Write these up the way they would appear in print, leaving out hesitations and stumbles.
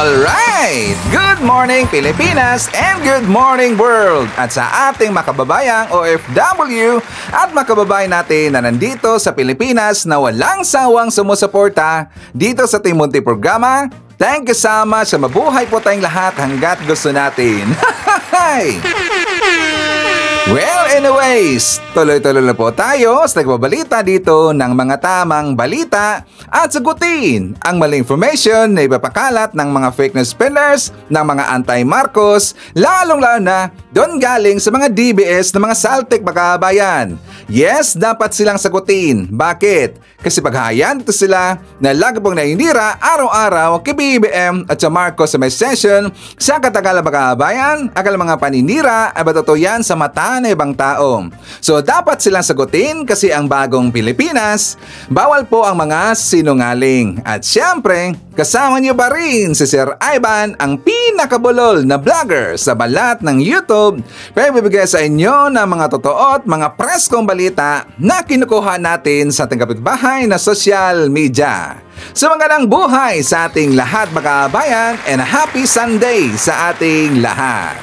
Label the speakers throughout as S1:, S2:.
S1: Alright! Good morning Pilipinas and good morning world! At sa ating makababayang OFW at makababayan natin na nandito sa Pilipinas na walang sawang sumusuporta dito sa ating munting programa, thank you so much sa mabuhay po tayong lahat hanggat gusto natin. Well, anyways, tuloy-tuloy na po tayo sa nagbabalita dito ng mga tamang balita at sagutin ang maling information na ipapakalat ng mga fake news peddlers, ng mga anti-Marcos, lalong-lalo na doon galing sa mga DBS na mga saltik makabayan. Yes, dapat silang sagutin. Bakit? Kasi paghahayan dito sila na lagi pong nainira araw-araw kay BBM at sa Marcos sa may session sa katagalan makabayan, akala mga paninira ay ba totoo yan sa mata ng ibang tao. So dapat silang sagutin kasi ang bagong Pilipinas, bawal po ang mga sinungaling. At syempre, kasama niyo pa rin si Sir Ivan, ang pinakabulol na vlogger sa balat ng YouTube, para bibigay sa inyo ng mga totoo at mga preskong balita na kinukuha natin sa ating kapitbahay na social media. So magandang buhay sa ating lahat mga kabayan and a happy Sunday sa ating lahat.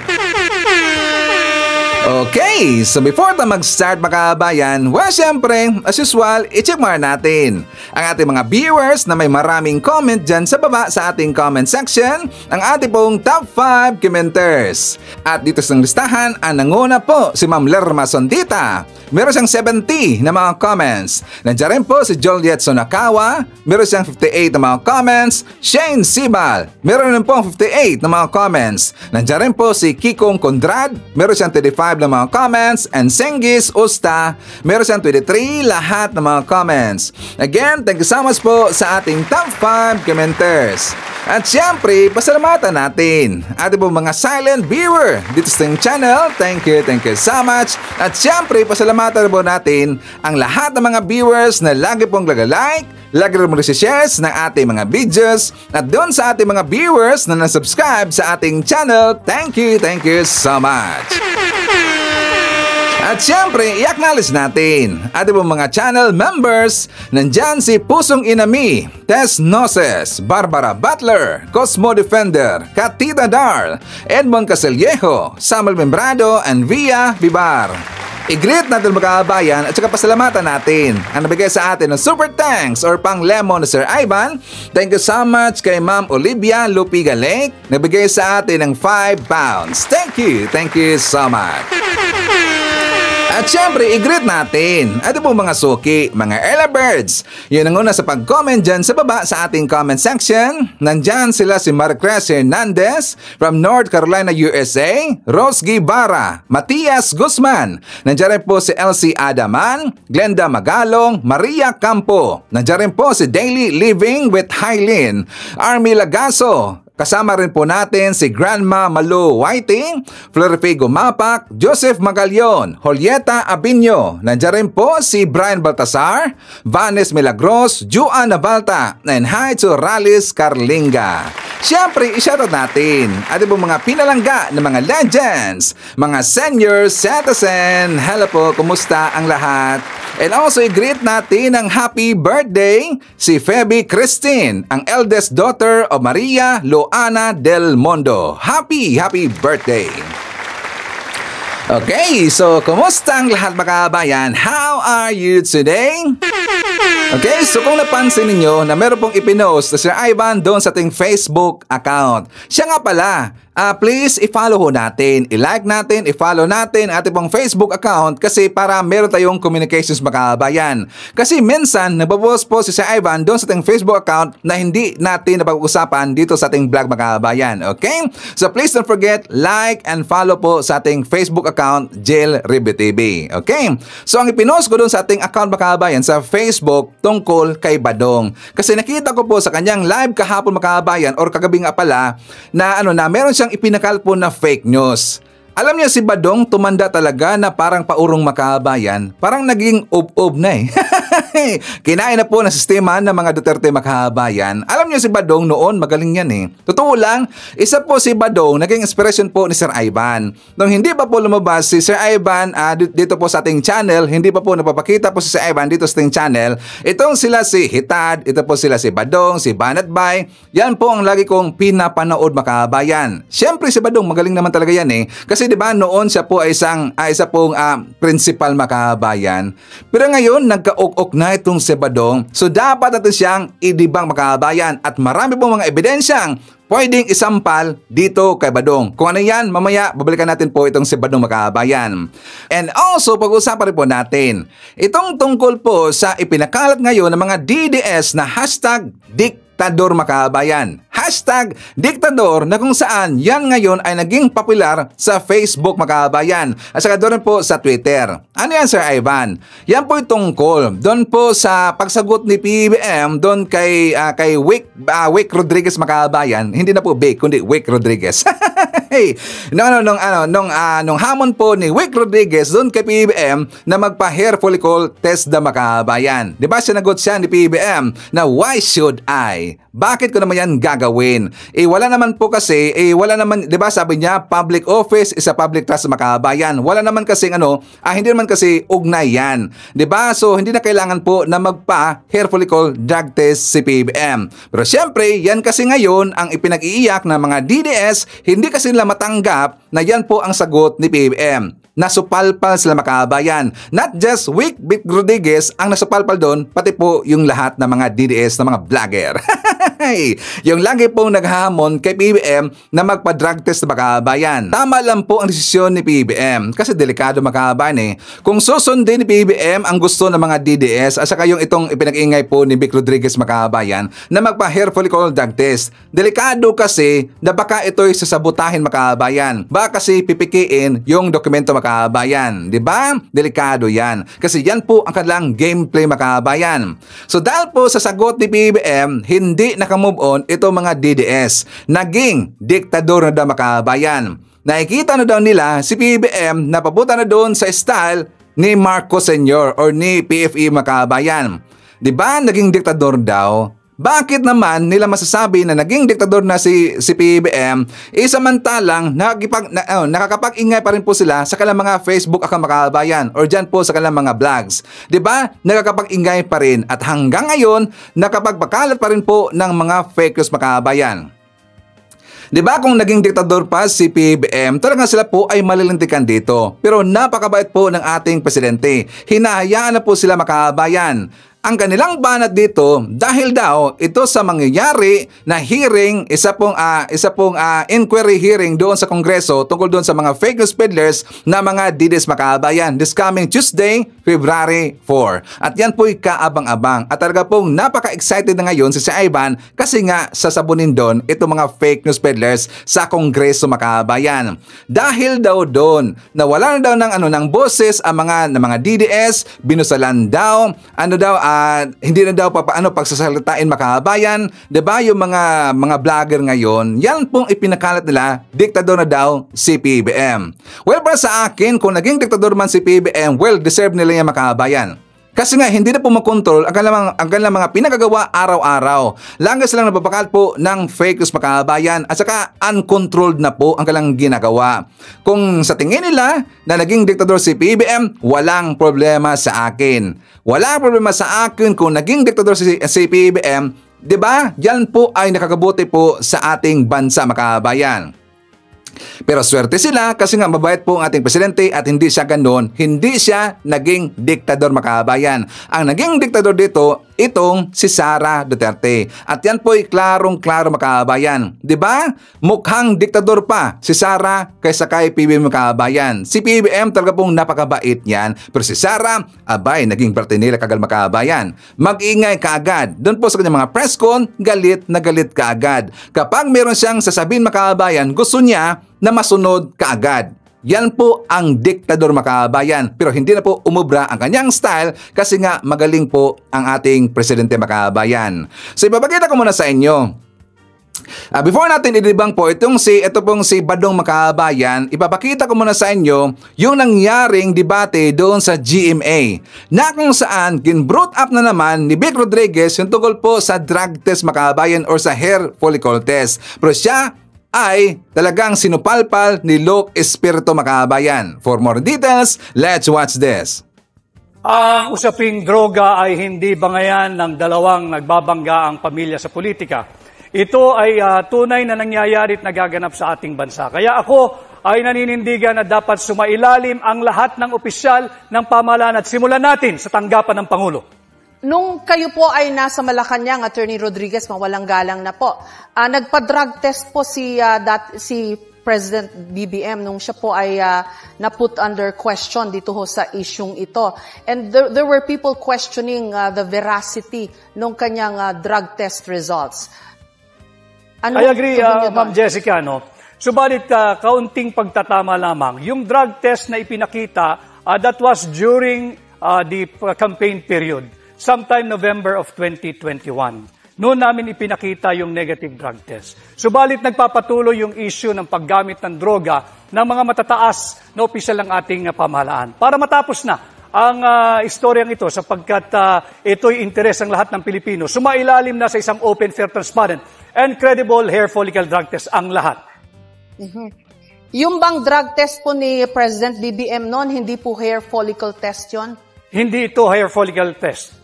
S1: Okay, so before tayo mag-start mga kabayan, well syempre, as usual, i-check muna natin ang ating mga viewers na may maraming comment dyan sa baba sa ating comment section, ang ating pong top 5 commenters. At dito sa listahan, ang nanguna po si Ma'am Lerma Sondita. Meron siyang 70 na mga comments. Nandiyan rin po si Joliet Sonakawa. Meron siyang 58 na mga comments. Shane Sibal. Meron rin po 58 na mga comments. Nandiyan rin po si Kikong Condrad. Meron siyang 35 na mga comments. And Sengis Usta. Meron siyang 23 lahat na mga comments. Again, thank you so much po sa ating top 5 commenters. At syempre, pasalamatan natin ating po mga silent viewer dito sa ating channel. Thank you so much. At syempre, pasalamatan po natin ang lahat ng mga viewers na lagi pong like, lagi rin mag-shares ng ating mga videos. At doon sa ating mga viewers na nasubscribe sa ating channel, thank you so much. At syempre, i-acknowledge natin ating po mga channel members. Nandyan si Pusong Inami, Tess Noses, Barbara Butler, Cosmo Defender, Katida Darl, Edmond Casellejo, Samuel Membrado, and Via Bibar. I-greet natin mga kabayan at saka pasalamatan natin ang nabigay sa atin ng super thanks or pang lemon na Sir Ivan. Thank you so much kay Ma'am Olivia Lupiga Lake, nabigay sa atin ng 5 pounds. Thank you so much. At syempre, i-greet natin ating po mga suki, mga Ella Birds. Yun ang una sa pag-comment dyan sa baba sa ating comment section. Nandyan sila si Marcres Hernandez from North Carolina, USA, Rose Guevara, Matias Guzman. Nandyan rin po si Elsie Adaman, Glenda Magalong, Maria Campo. Nandyan rin po si Daily Living with Hylin, Army Lagaso. Kasama rin po natin si Grandma Malu Whiting, Florifigo Mapak, Joseph Magalion, Julieta Abinyo. Nandiyan rin po si Brian Baltasar, Vanes Milagros, Juan Navalta, and hi to Ralis Carlinga. Siyempre, i-shoutout natin ating po mga pinalangga ng mga legends, mga senior citizen. Hello po, kumusta ang lahat? And also, i-greet natin ang happy birthday si Feby Christine, ang eldest daughter of Maria Loana Del Mondo. Happy birthday! Okay, so kumusta ang lahat mga kabayan? How are you today? Okay, so kung napansin ninyo na meron pong ipinost na Sir Ivan doon sa ating Facebook account. Siya nga pala, please i-follow ho natin, i-like natin, i-follow natin ating pong Facebook account kasi para meron tayong communications makabayan. Kasi minsan, nagpo-post po si Sir Ivan doon sa ating Facebook account na hindi natin napag-usapan dito sa ating vlog makabayan. Okay? So please don't forget, like and follow po sa ating Facebook account, Jill Ribe TV. Okay? So ang ipinost ko doon sa ating account makabayan sa Facebook tungkol kay Badong. Kasi nakita ko po sa kanyang live kahapon makabayan or kagabi nga pala na meron siyang ipinakal po na fake news. Alam niyo si Badong tumanda talaga na parang paurong makabayan, parang naging ub-ub na eh. Kinain na po ng sistema ng mga Duterte makabayan. Alam niyo si Badong noon magaling yan eh. Totoo lang, isa po si Badong naging inspiration po ni Sir Ivan. Nung hindi pa po lumabas si Sir Ivan dito po sa ating channel, hindi pa po napapakita po si Sir Ivan dito sa ating channel, itong sila si Hitad, ito po sila si Badong, si Banat Bay, yan po ang lagi kong pinapanood makabayan. Siyempre si Badong magaling naman talaga yan eh. Kasi 'di ba noon siya po ay isa pong principal makabayan. Pero ngayon nagkaok-ok na itong si Badong. So dapat natin siyang idibang makabayan at marami pong mga ebidensyang pwedeng isampal dito kay Badong. Kung ano yan, mamaya babalikan natin po itong si Badong makabayan. And also pag-usapan rin po natin itong tungkol po sa ipinakalat ngayon ng mga DDS na hashtag Diktador makabayan. Hashtag Diktador na kung saan yan ngayon ay naging popular sa Facebook makabayan at saka doon po sa Twitter. Ano yan Sir Ivan? Yan po yung tungkol doon po sa pagsagot ni PBBM doon kay Wick Rodriguez makabayan. Hindi na po Vic kundi Wick Rodriguez. Hey, nung hamon po ni Wick Rodriguez doon kay PBBM na magpa-hair follicle test na makabayan. Di ba sinagot siya ni PBBM na why should I? Bakit ko naman yan gagawin? Wala naman po kasi, wala naman, di ba sabi niya, public office is a public trust makabayan. Wala naman kasi hindi naman kasi ugnay yan. Di ba? So, hindi na kailangan po na magpa-hair follicle drug test si PBBM. Pero syempre, yan kasi ngayon ang ipinag-iiyak ng mga DDS, hindi kasi nila matanggap na yan po ang sagot ni PBBM. Nasupalpal sila makabayan. Not just Wick Rodriguez ang nasupalpal doon, pati po yung lahat ng mga DDS na mga vlogger. Yung lagi pong naghahamon kay PBBM na magpa-drug test na makabayan. Tama lang po ang desisyon ni PBBM kasi delikado makabayan eh. Kung susundin ni PBBM ang gusto ng mga DDS at saka yung itong ipinag-ingay po ni Wick Rodriguez makabayan na magpa-hair follicle drug test. Delikado kasi na baka ito'y sasabotahin makabayan. Baka kasi pipikiin yung dokumento makabayan. Diba? Delikado yan. Kasi yan po ang kanilang gameplay makabayan. So dahil po sa sagot ni PBBM, hindi nakamove on ito mga DDS. Naging diktador na daw makabayan. Nakikita na daw nila si PBBM na papunta na doon sa style ni Marcos Sr. or ni PFE makabayan. Diba? Naging diktador daw. Bakit naman nila masasabi na naging diktador na si PBBM samantalang nakakapag-ingay pa rin po sila sa kanilang mga Facebook account makabayan or dyan po sa kanilang mga vlogs. Diba? Nakakapag-ingay pa rin at hanggang ngayon nakapagpakalat pa rin po ng mga fake news makabayan. Diba kung naging diktador pa si PBBM, talagang sila po ay malilintikan dito. Pero napakabait po ng ating presidente. Hinahayaan na po sila makabayan. Ang kanilang banat dito dahil daw ito sa mangyayari na hearing, isa pong inquiry hearing doon sa Kongreso tungkol doon sa mga fake news peddlers na mga DDS makabayan this coming Tuesday, February 4. At yan po'y kaabang-abang at talaga pong napaka-excited na ngayon si Ivan kasi nga sasabunin doon itong mga fake news peddlers sa Kongreso makabayan. Dahil daw doon na wala na daw ng boses ang mga DDS, binusalan daw, hindi na daw pagsasalitain makabayan, 'di ba? Yung mga vlogger ngayon, yan pong ipinakalat nila, diktador na daw si PBBM. Well, para sa akin, kung naging diktador man si PBBM, well, deserve nila yung makabayan. Kasi nga, hindi na po makontrol ang kanilang mga pinagagawa araw-araw. Langga silang napapakalat po ng fake news makabayan at saka uncontrolled na po ang kanilang ginagawa. Kung sa tingin nila na naging diktador si PBBM, walang problema sa akin. Walang problema sa akin kung naging diktador si PBBM, di ba? Yan po ay nakakabuti po sa ating bansa makabayan. Pero swerte sila kasi nga mabait po ang ating presidente at hindi siya ganoon, hindi siya naging diktador makabayan. Ang naging diktador dito, itong si Sara Duterte. At yan po'y klarong-klaro makabayan. Diba? Mukhang diktador pa si Sara kaysa kay PBBM makabayan. Si PBBM talaga pong napakabait yan. Pero si Sara, abay, naging parte nila kagal makabayan. Mag-ingay kaagad. Doon po sa kanyang mga press con, galit na galit kaagad. Kapag meron siyang sasabihin makabayan, gusto niya na masunod kaagad. Yan po ang diktador makabayan. Pero hindi na po umubra ang kanyang style kasi nga magaling po ang ating presidente makabayan. So ipapakita ko muna sa inyo. Before natin idibang po ito pong si Badong Makabayan, ipapakita ko muna sa inyo yung nangyaring debate doon sa GMA na kung saan ginbrought up na naman ni Vic Rodriguez yung tungkol po sa drug test Makabayan or sa hair follicle test. Pero siya ay talagang sinupalpal ni Luke Espiritu Makabayan. For more details, let's watch this.
S2: Ang usaping droga ay hindi bangayan ng dalawang nagbabangga ang pamilya sa politika. Ito ay tunay na nangyayari at nagaganap sa ating bansa. Kaya ako ay naninindigan na dapat sumailalim ang lahat ng opisyal ng pamahalaan at simulan natin sa tanggapan ng Pangulo.
S3: Nung kayo po ay nasa Malacanang, Attorney Rodriguez, mawalang galang na po, nagpa-drug test po si President BBM nung siya po ay na-put under question dito ho sa isyung ito. And there were people questioning the veracity ng kanyang drug test results.
S2: I agree, Ma'am Jessica, no? Subalit, kaunting pagtatama lamang. Yung drug test na ipinakita, that was during the campaign period, sometime November of 2021. Noon namin ipinakita yung negative drug test. Subalit, nagpapatuloy yung issue ng paggamit ng droga ng mga matataas na opisyal ng ating pamahalaan. Para matapos na ang istoryang ito sapagkat ito'y interes ng lahat ng Pilipino. Sumailalim na sa isang open, fair, transparent, and credible hair follicle drug test ang lahat.
S3: Yung bang drug test po ni President BBM noon, hindi po hair follicle test yon?
S2: Hindi ito hair follicle test.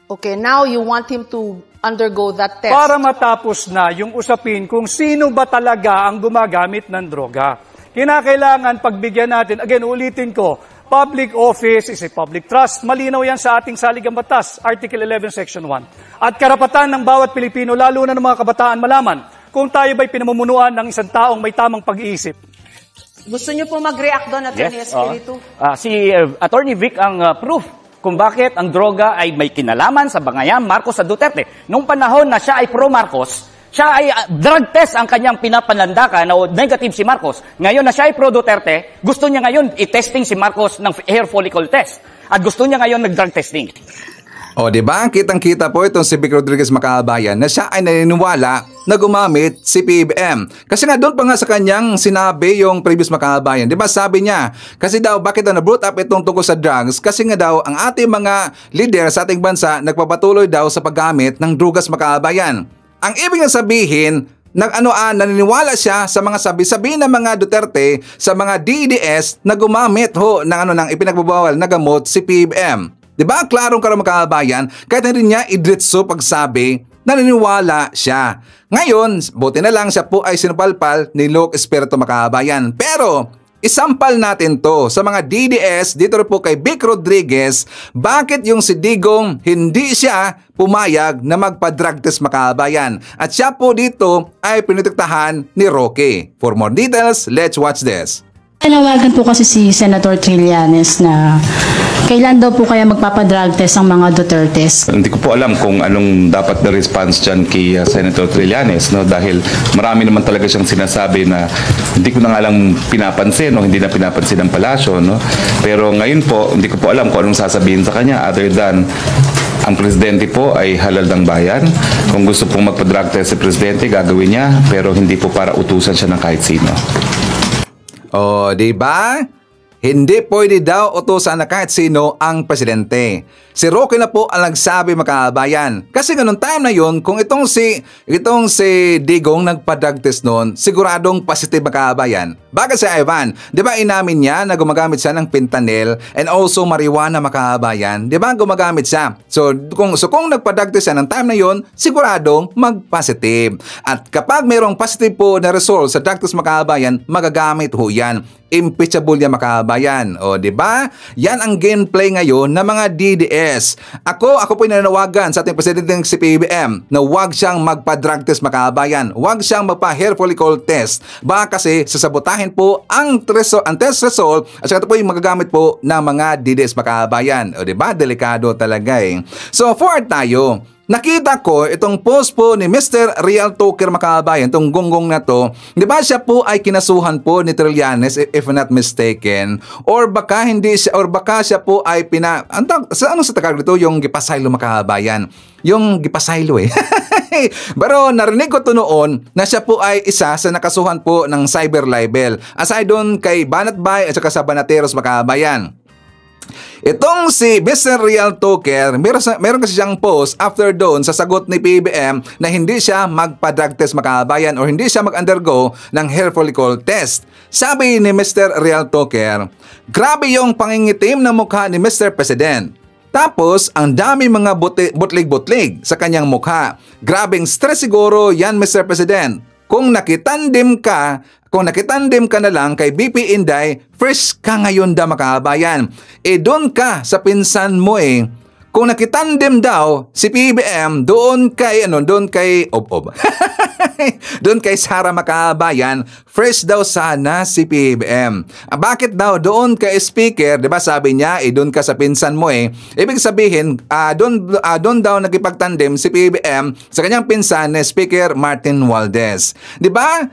S3: Okay, now you want him to undergo that test.
S2: Para matapos na yung usapin kung sino ba talaga ang gumagamit ng droga. Kinakailangan pagbigyan natin, again, ulitin ko, public office is a public trust. Malinaw yan sa ating saligang batas, Article 11, Section 1. At karapatan ng bawat Pilipino, lalo na ng mga kabataan, malaman kung tayo ba'y pinamumunuan ng isang taong may tamang pag-iisip.
S3: Gusto niyo po mag-react doon, Attorney Espiritu?
S4: Si Attorney Vic ang proof kung bakit ang droga ay may kinalaman sa bangayan Marcos at Duterte. Nung panahon na siya ay pro-Marcos, siya ay drug test ang kanyang pinapanlandakan na negative si Marcos. Ngayon na siya ay pro-Duterte, gusto niya ngayon i-testing si Marcos ng hair follicle test. At gusto niya ngayon nag-drug testing.
S1: O, diba? Kitang-kita po itong si Vic Rodriguez Makabayan na siya ay naniniwala na gumamit si PBM. Kasi nga doon pa nga sa kanyang sinabi yung previous Makabayan. Diba sabi niya, kasi daw bakit daw na-brought up itong tungkol sa drugs? Kasi nga daw ang ating mga leader sa ating bansa nagpapatuloy daw sa paggamit ng drugas Makabayan. Ang ibig na sabihin, naniniwala siya sa mga sabi-sabi ng mga Duterte sa mga DDS na gumamit ng ipinagbabawal na gamot si PBM. Diba? Klarong Makabayan, kahit hindi niya idritso pagsabi, naniniwala siya. Ngayon, buti na lang siya po ay sinupalpal ni Luke Espiritu Makabayan. Pero, isampal natin to sa mga DDS dito po kay Vic Rodriguez, bakit yung si Digong hindi siya pumayag na magpa-drug test Makabayan. At siya po dito ay pinitiktahan ni Roque. For more details, let's watch this.
S5: Nawagan po kasi si Senator Trillanes na kailan daw po kaya magpapadrug test ang mga Dutertes?
S6: Hindi ko po alam kung anong dapat na response dyan kay Senator Trillanes, no? Dahil marami naman talaga siyang sinasabi na hindi ko na nga lang pinapansin o hindi na pinapansin ng palasyo. No? Pero ngayon po, hindi ko po alam kung anong sasabihin sa kanya other than ang presidente po ay halal ng bayan. Kung gusto pong magpa-drug test si presidente, gagawin niya, pero hindi po para utusan siya ng kahit sino.
S1: O, diba? Hindi pwede daw utusan na kahit sino ang presidente. Si Roque na po ang nagsabi Makabayan. Kasi ganun time na yun, kung itong si Digong nagpa-drug test noon, siguradong positive Makabayan. Bakit si Ivan? Di ba inamin niya na gumagamit siya ng fentanyl and also marijuana Makabayan? Di ba gumagamit siya? So kung nagpa-drug test siya ng time na yun, siguradong mag-positive. At kapag mayroong positive po na result sa drug test Makabayan, magagamit ho yan. Impeachable yan Makabayan. O, di ba? Yan ang gameplay ngayon ng mga DDS. Ako po nananawagan sa ating presidente si PBM na huwag siyang magpa-drug test Makabayan. Huwag siyang magpa-hair follicle test. Baka kasi sasabotahin po ang test result at saka ito po yung magagamit po ng mga DDS Makabayan. O, di ba? Delikado talaga eh. So, forward tayo. nakita ko itong post po ni Mr. Real Talker mga kababayan, itong gonggong na to. Di ba siya po ay kinasuhan po ni Trillanes if not mistaken? Or baka hindi siya, or baka siya po ay ano sa Tagalog dito? Yung gipasaylo mga kababayan. Yung gipasaylo eh. Pero narinig ko to noon na siya po ay isa sa nakasuhan po ng cyber libel. Aside doon kay Banatbay at saka sa Banateros mga kababayan. Itong si Mr. Real Talker, meron kasi siyang post after doon sa sagot ni PBM na hindi siya magpa-drug test mga kababayan or hindi siya mag-undergo ng hair follicle test. Sabi ni Mr. Real Talker, grabe yung pangingitim na mukha ni Mr. President. Tapos, ang dami mga butlig-butlig sa kanyang mukha. Grabing stress siguro yan, Mr. President. Kung nakitandem ka na lang kay BP Inday, fresh ka ngayon da mga kababayan. Doon ka sa pinsan mo eh. Kung nakitandem daw si PBM doon kay Ob-Ob. Doon kay Sara Makabayan, fresh daw sana si PBM. Bakit daw doon kay speaker, 'di ba sabi niya, doon ka sa pinsan mo eh. Ibig sabihin, doon daw nagipagtandem si PBM sa kanyang pinsan na Speaker Martin Romualdez. 'Di ba?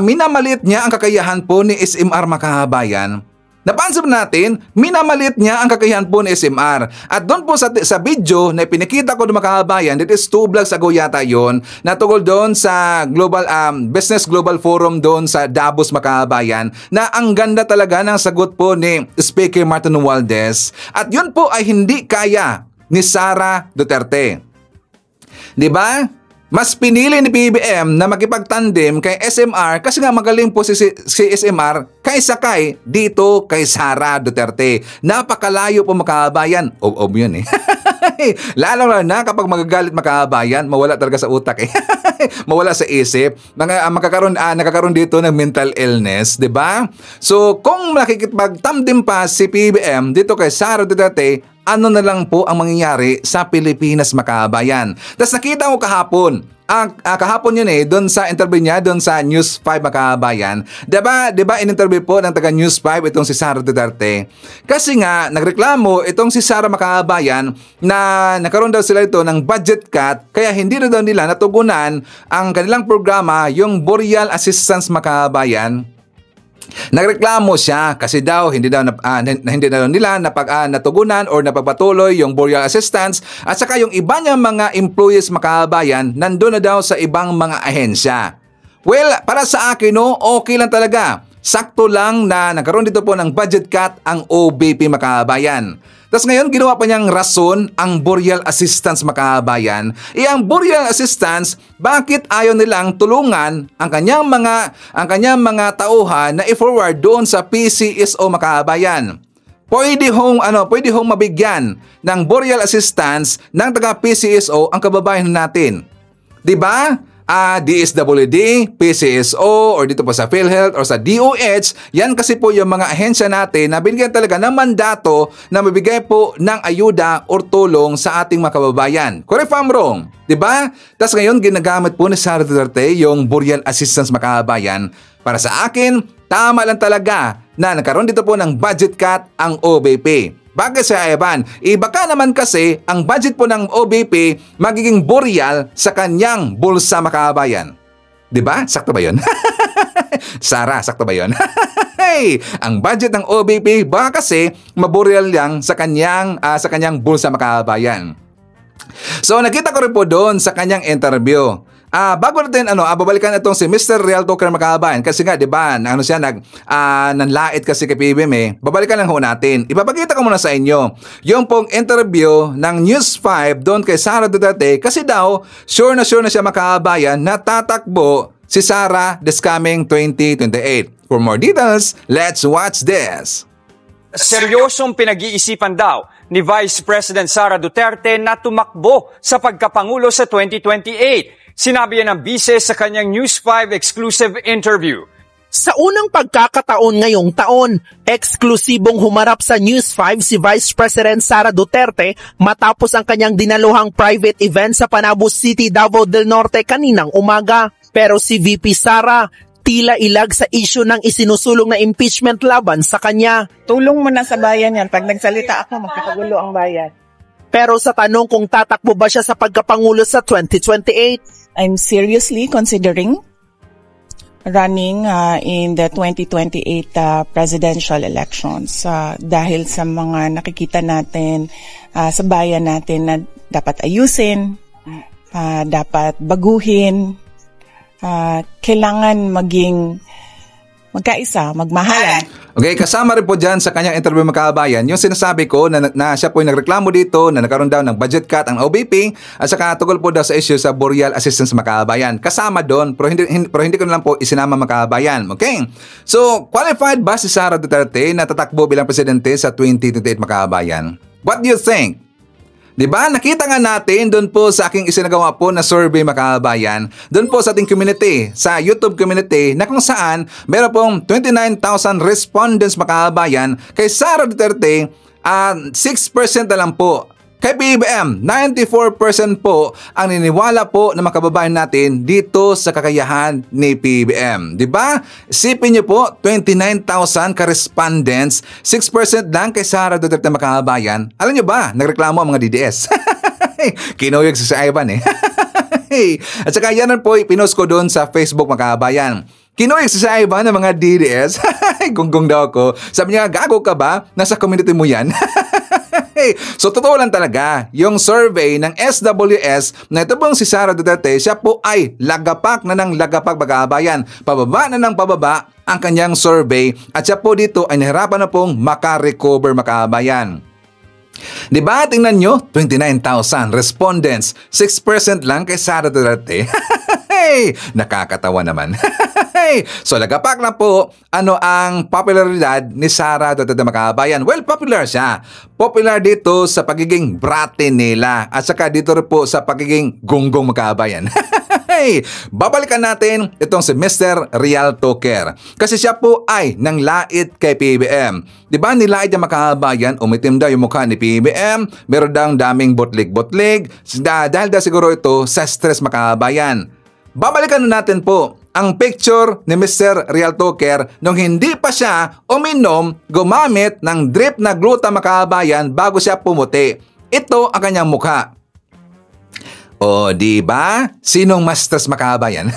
S1: Minamalit niya ang kakayahan po ni SMR Makabayan. Napansin natin, minamalit niya ang kakayahan po ni SMR. At doon po sa video na pinakita ko ng mga kababayan, it is 2 vlogs ago yata yun, natungkol doon sa Business Global Forum doon sa Davos mga kababayan, na ang ganda talaga ng sagot po ni Speaker Martin Romualdez. At yun po ay hindi kaya ni Sara Duterte. Diba? Mas pinili ni PBM na makipagtandem kay SMR kasi nga magaling po si SMR kaysa kay dito kay Sara Duterte. Napakalayo po mga kababayan. Ob yun eh. Lalo na kapag magagalit mga kababayan, mawala talaga sa utak eh. Mawala sa isip. Nakakaroon dito ng mental illness, 'di ba? So, kung makikipagtandem pa si PBM dito kay Sara Duterte, ano na lang po ang mangyayari sa Pilipinas mga kababayan. Tapos nakita ko kahapon yun eh, doon sa interview niya, doon sa News 5 mga kababayan. Diba in-interview po ng taga News 5 itong si Sara Duterte. Kasi nga, nagreklamo itong si Sara mga kababayan na nagkaroon daw sila ito ng budget cut, kaya hindi na daw nila natugunan ang kanilang programa, yung Boreal Assistance mga kababayan. Nagreklamo siya kasi daw hindi daw nila natugunan or napagpatuloy yung Boreal Assistance at saka yung iba niyang mga employees makabayan nandun na daw sa ibang mga ahensya. Well, para sa akin okay lang talaga. Sakto lang na nagkaroon dito po ng budget cut ang OBP makabayan. Tapos ngayon, ginawa pa niyang rason ang Boreal Assistance makabayan. Ang Boreal Assistance, bakit ayaw nilang tulungan ang kanyang mga tauhan na i-forward doon sa PCSO makabayan? Pwede hong mabigyan ng Boreal Assistance ng taga PCSO ang kababayan natin. 'Di ba? DSWD, PCSO, or dito po sa PhilHealth or sa DOH, yan kasi po yung mga ahensya natin na binigyan talaga ng mandato na mabigay po ng ayuda or tulong sa ating mga kababayan. Correct if I'm wrong, diba? Tapos ngayon, ginagamit po ni Sara Duterte yung Boreal Assistance mga kababayan. Para sa akin, tama lang talaga na nagkaroon dito po ng budget cut ang OBP. Bagay sa Evan, baka naman kasi ang budget po ng OBP magiging Boreal sa kanyang bulsa makabayan. 'Di ba? Sakto ba 'yon? Sara, sakto ba 'yon? Ang budget ng OBP baka kasi maboreal lang sa kanyang bulsa makabayan. So nakita ko rin po doon sa kanyang interview. Bago natin babalikan itong si Mr. Real Talker makabayan kasi nga 'di ba, nanlait kasi kay PBM eh. Babalikan lang ho natin. Ipapakita ko muna sa inyo yung pong interview ng News 5 doon kay Sara Duterte kasi daw sure na siya makabayan na tatakbo si Sara this coming 2028. For more details, let's watch this.
S7: Seryosong pinag-iisipan daw ni Vice President Sara Duterte na tumakbo sa pagkapangulo sa 2028. Sinabi yan ng bise sa kanyang News 5 exclusive interview.
S8: Sa unang pagkakataon ngayong taon, eksklusibong humarap sa News 5 si Vice President Sara Duterte matapos ang kanyang dinaluhang private event sa Panabo City, Davao del Norte kaninang umaga. Pero si VP Sara, tila ilag sa issue ng isinusulong na impeachment laban sa kanya.
S9: Tulong mo na sa bayan yan. Pag nagsalita ako, makakagulo ang bayan.
S8: Pero sa tanong kung tatakbo ba siya sa pagkapangulo sa 2028,
S9: I'm seriously considering running in the 2028 presidential elections dahil sa mga nakikita natin sa bayan natin na dapat ayusin, dapat baguhin, kailangan magkaisa, magmahalan.
S1: Okay, kasama rin po dyan sa kanyang interview mga kabayan, yung sinasabi ko na siya po yung nagreklamo dito na nagkaroon daw ng budget cut ang OBP at saka tungkol po daw sa issue sa Boreal Assistance mga kabayan. Kasama doon, pero hindi ko na lang po isinama mga kabayan. Okay? So, qualified ba si Sara Duterte na tatakbo bilang presidente sa 2028 mga kabayan? What do you think? Diba? Nakita nga natin doon po sa aking isinagawa po na survey mga kabayan, doon po sa ating community, sa YouTube community, na kung saan meron pong 29,000 respondents mga kabayan kay Sara Duterte, 6% na lang po. Kay PBBM, 94% po ang niniwala po ng mga kababayan natin dito sa kakayahan ni PBBM. Diba? Isipin niyo po, 29,000 ka-respondents, 6% lang kay Sara Duterte mga kababayan. Alam niyo ba, nagreklamo ang mga DDS. Kinuyog si Ivan eh. At saka yan po, pinost ko doon sa Facebook mga kababayan. Kinuyog si Ivan ng mga DDS. Gunggong daw ako. Sabi niya, gago ka ba? Nasa community mo yan. So totoo lang talaga, yung survey ng SWS na ito pong si Sara Duterte, siya po ay lagapak na ng lagapak mga kababayan. Pababa na ng pababa ang kanyang survey at siya po dito ay nahirapan na pong makarecover mga kababayan. Diba? Tingnan nyo, 29,000 respondents, 6% lang kay Sara Duterte. Nakakatawa naman. So lagapak na po ano ang popularidad ni Sara Duterte mga kababayan. Well, popular siya. Popular dito sa pagiging brate nila at saka dito rin po sa pagiging gonggong mga kababayan. Babalikan natin itong si Mr. Real Toker. Kasi siya po ay nanglait kay PBBM. Diba nilait niya mga kababayan, umitim daw yung mukha ni PBBM, meron daw daming botlig-botlig, dahil daw siguro ito sa stress mga kababayan. Babalikan natin po ang picture ni Mr. Real Toker nung hindi pa siya uminom, gumamit ng drip na gluta mga kababayan bago siya pumuti. Ito ang kanyang mukha. O, di ba? Sinong mas stress mga kababayan?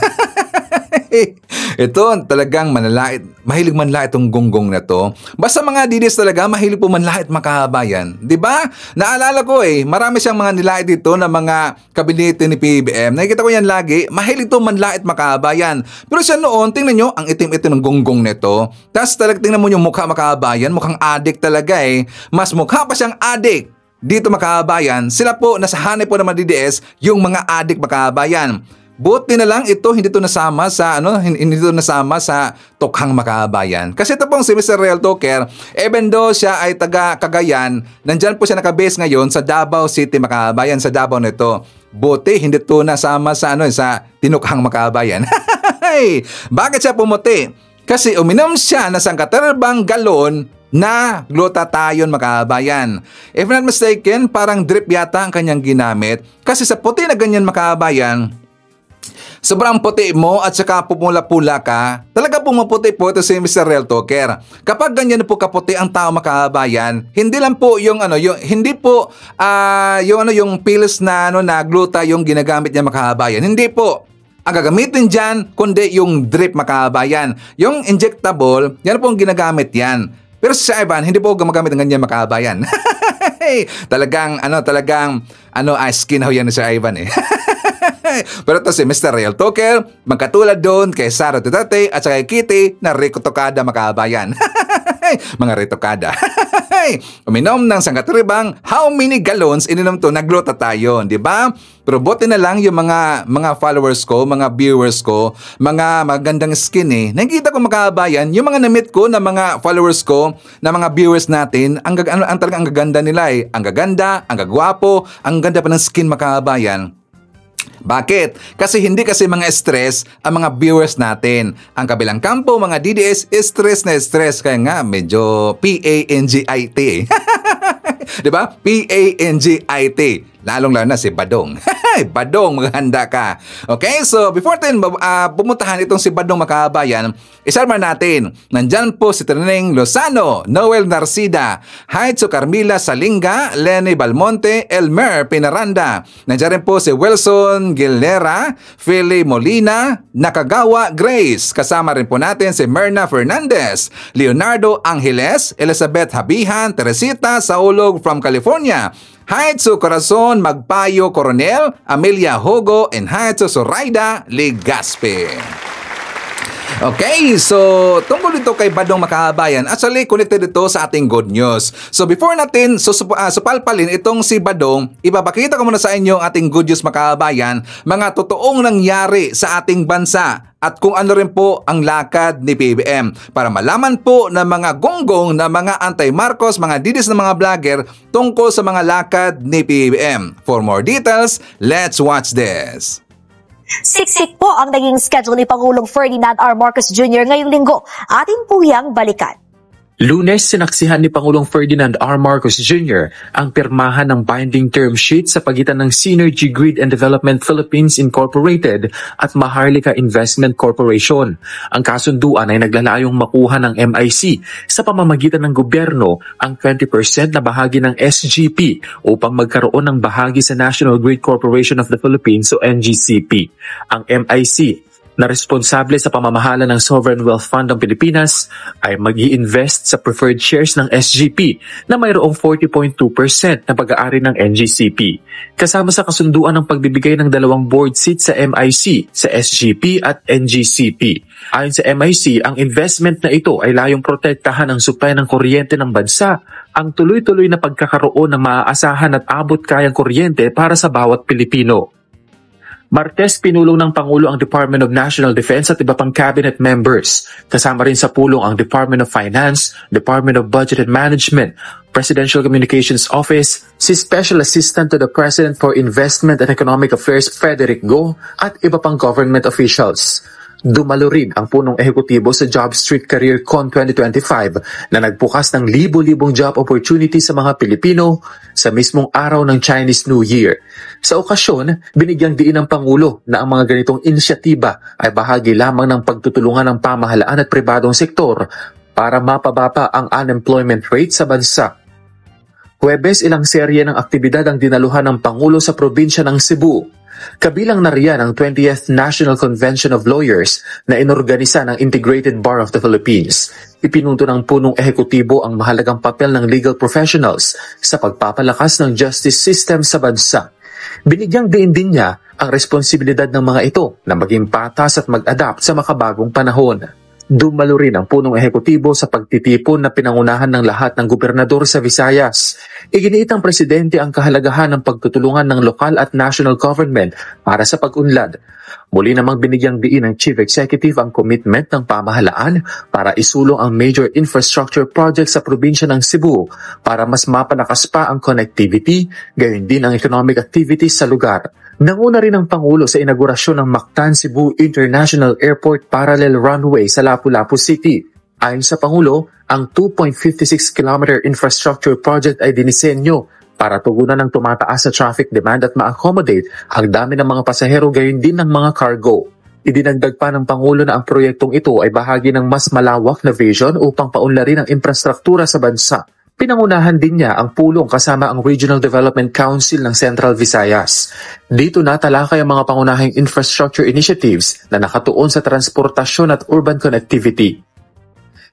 S1: Ito talagang manlalait, mahilig manlait itong gonggong na to. Basta mga DDS talaga, mahilig po manlait mga kababayan. Diba? Naalala ko marami siyang mga nilait dito na mga kabinete ni PBBM. Nakikita ko yan lagi, mahilig to manlait mga kababayan. Pero siya noon, tingnan nyo, ang itim-itim ng gonggong nito. Tapos talagang tingnan mo yung mukha mga kababayan, mukhang adik talaga Mas mukha pa siyang adik. Dito mga kababayan, sila po, nasa hanay po ng mga DDS, yung mga adik mga kababayan. Buti na lang ito hindi ito nasama sa tukhang makabayan. Kasi ito pong si Mr. Real Toker, even though siya ay taga Cagayan, nandyan po siya nakabase ngayon sa Davao City makabayan, sa Davao nito. Buti hindi ito nasama sa tinukhang makabayan. Bakit siya pumuti? Kasi uminom siya na sangkaterbang galon na glutathione makabayan. If not mistaken, parang drip yata ang kanyang ginamit. Kasi sa puti na ganyan makabayan, sobrang puti mo at saka pumula-pula ka, talaga pumaputi po ito si Mr. Real Toker. Kapag ganyan po kaputi ang tao makabayan, hindi lang po yung pills na na gluta yung ginagamit niya makabayan. Hindi po. Ang gagamitin dyan, kundi yung drip makabayan. Yung injectable, yan po ang ginagamit yan. Pero sa Ivan, hindi po gumagamit ng ganyan makabayan. Talagang skin yan si Ivan Pero ito si Mr. Real Toker, magkatulad doon kay Sara Duterte at saka kay Kitty na rikotokada makabayan. Mga ritokada. Uminom ng sangkatribang how many gallons ininom to, naglutathione, di ba? Pero buti na lang yung mga followers ko, mga viewers ko, mga magandang skin Nakikita ko makabayan, yung mga na-meet ko na mga followers ko, na mga viewers natin, ang talagang ang gaganda nila Ang gaganda, ang gagwapo, ang ganda pa ng skin makabayan. Bakit? Kasi hindi mga stress ang mga viewers natin. Ang kabilang kampo, mga DDS, stress na stress. Kaya nga, medyo PANGIT Diba? PANGIT. Lalong-lalo na si Badong. Badong, maghanda ka. Okay, so before natin pumuntahan itong si Badong mga kabayan, isama natin. Nandyan po si Trineng Lozano, Noel Narcida, Haitso Carmila Salinga, Lenny Balmonte, Elmer Pinaranda. Nandyan rin po si Wilson Gilera, Philly Molina, Nakagawa Grace. Kasama rin po natin si Myrna Fernandez, Leonardo Angeles, Elizabeth Habihan, Teresita Saulog from California, Haitso Corazon Magpayo Coronel, Amelia Hogo, and Haitso Zoraida Legaspe. Okay, so tungkol dito kay Badong Makabayan, actually connected ito sa ating good news. So before natin supalpalin itong si Badong, ipapakita ko muna sa inyo ang ating good news Makabayan, mga totoong nangyari sa ating bansa at kung ano rin po ang lakad ni PBBM para malaman po ng mga gonggong na mga anti-Marcos, mga didis na mga vlogger tungkol sa mga lakad ni PBBM. For more details, let's watch this.
S10: Siksik po ang naging schedule ni Pangulong Ferdinand R. Marcos Jr. ngayong linggo. Atin po yang balikan.
S11: Lunes, sinaksihan ni Pangulong Ferdinand R. Marcos Jr. ang pirmahan ng binding term sheet sa pagitan ng Synergy Grid and Development Philippines Incorporated at Maharlika Investment Corporation. Ang kasunduan ay naglalayong makuha ng MIC sa pamamagitan ng gobyerno ang 20% na bahagi ng SGP upang magkaroon ng bahagi sa National Grid Corporation of the Philippines o NGCP. Ang MIC na responsable sa pamamahala ng Sovereign Wealth Fund ng Pilipinas ay mag-i-invest sa preferred shares ng SGP na mayroong 40.2% na pag-aari ng NGCP. Kasama sa kasunduan ng pagbibigay ng 2 board seats sa MIC, sa SGP at NGCP. Ayon sa MIC, ang investment na ito ay layong protektahan ang supply ng kuryente ng bansa, ang tuloy-tuloy na pagkakaroon ng maaasahan at abot-kayang kuryente para sa bawat Pilipino. Martes, pinulong ng Pangulo ang Department of National Defense at iba pang cabinet members. Kasama rin sa pulong ang Department of Finance, Department of Budget and Management, Presidential Communications Office, si Special Assistant to the President for Investment and Economic Affairs Frederick Go at iba pang government officials. Dumalo rin ang punong ehekutibo sa Job Street Career Con 2025 na nagbukas ng libo-libong job opportunities sa mga Pilipino sa mismong araw ng Chinese New Year. Sa okasyon, binigyang diin ng Pangulo na ang mga ganitong inisyatiba ay bahagi lamang ng pagtutulungan ng pamahalaan at pribadong sektor para mapababa ang unemployment rate sa bansa. Huwebes, ilang serye ng aktibidad ang dinaluhan ng Pangulo sa probinsya ng Cebu. Kabilang na riyan ang 20th National Convention of Lawyers na inorganisa ng Integrated Bar of the Philippines. Ipinunto ng punong ehekutibo ang mahalagang papel ng legal professionals sa pagpapalakas ng justice system sa bansa. Binigyang diin din niya ang responsibilidad ng mga ito na maging patas at mag-adapt sa makabagong panahon. Dumalo rin ang punong ehekutibo sa pagtitipon na pinangunahan ng lahat ng gobernador sa Visayas. Iginiit ng presidente ang kahalagahan ng pagtutulungan ng lokal at national government para sa pag-unlad. Muli namang binigyang diin ng Chief Executive ang commitment ng pamahalaan para isulong ang major infrastructure project sa probinsya ng Cebu para mas mapalakas pa ang connectivity, gayon din ang economic activities sa lugar. Nanguna rin ang Pangulo sa inaugurasyon ng Mactan Cebu International Airport Parallel Runway sa Lapu-Lapu City. Ayon sa Pangulo, ang 2.56-kilometer infrastructure project ay dinisenyo para tugunan ng tumataas sa traffic demand at ma-accommodate ang dami ng mga pasahero gayon din ng mga cargo. Idinagdag pa ng Pangulo na ang proyektong ito ay bahagi ng mas malawak na vision upang paunlarin ang infrastruktura sa bansa. Pinangunahan din niya ang pulong kasama ang Regional Development Council ng Central Visayas. Dito natalakay ang mga pangunahing infrastructure initiatives na nakatuon sa transportasyon at urban connectivity.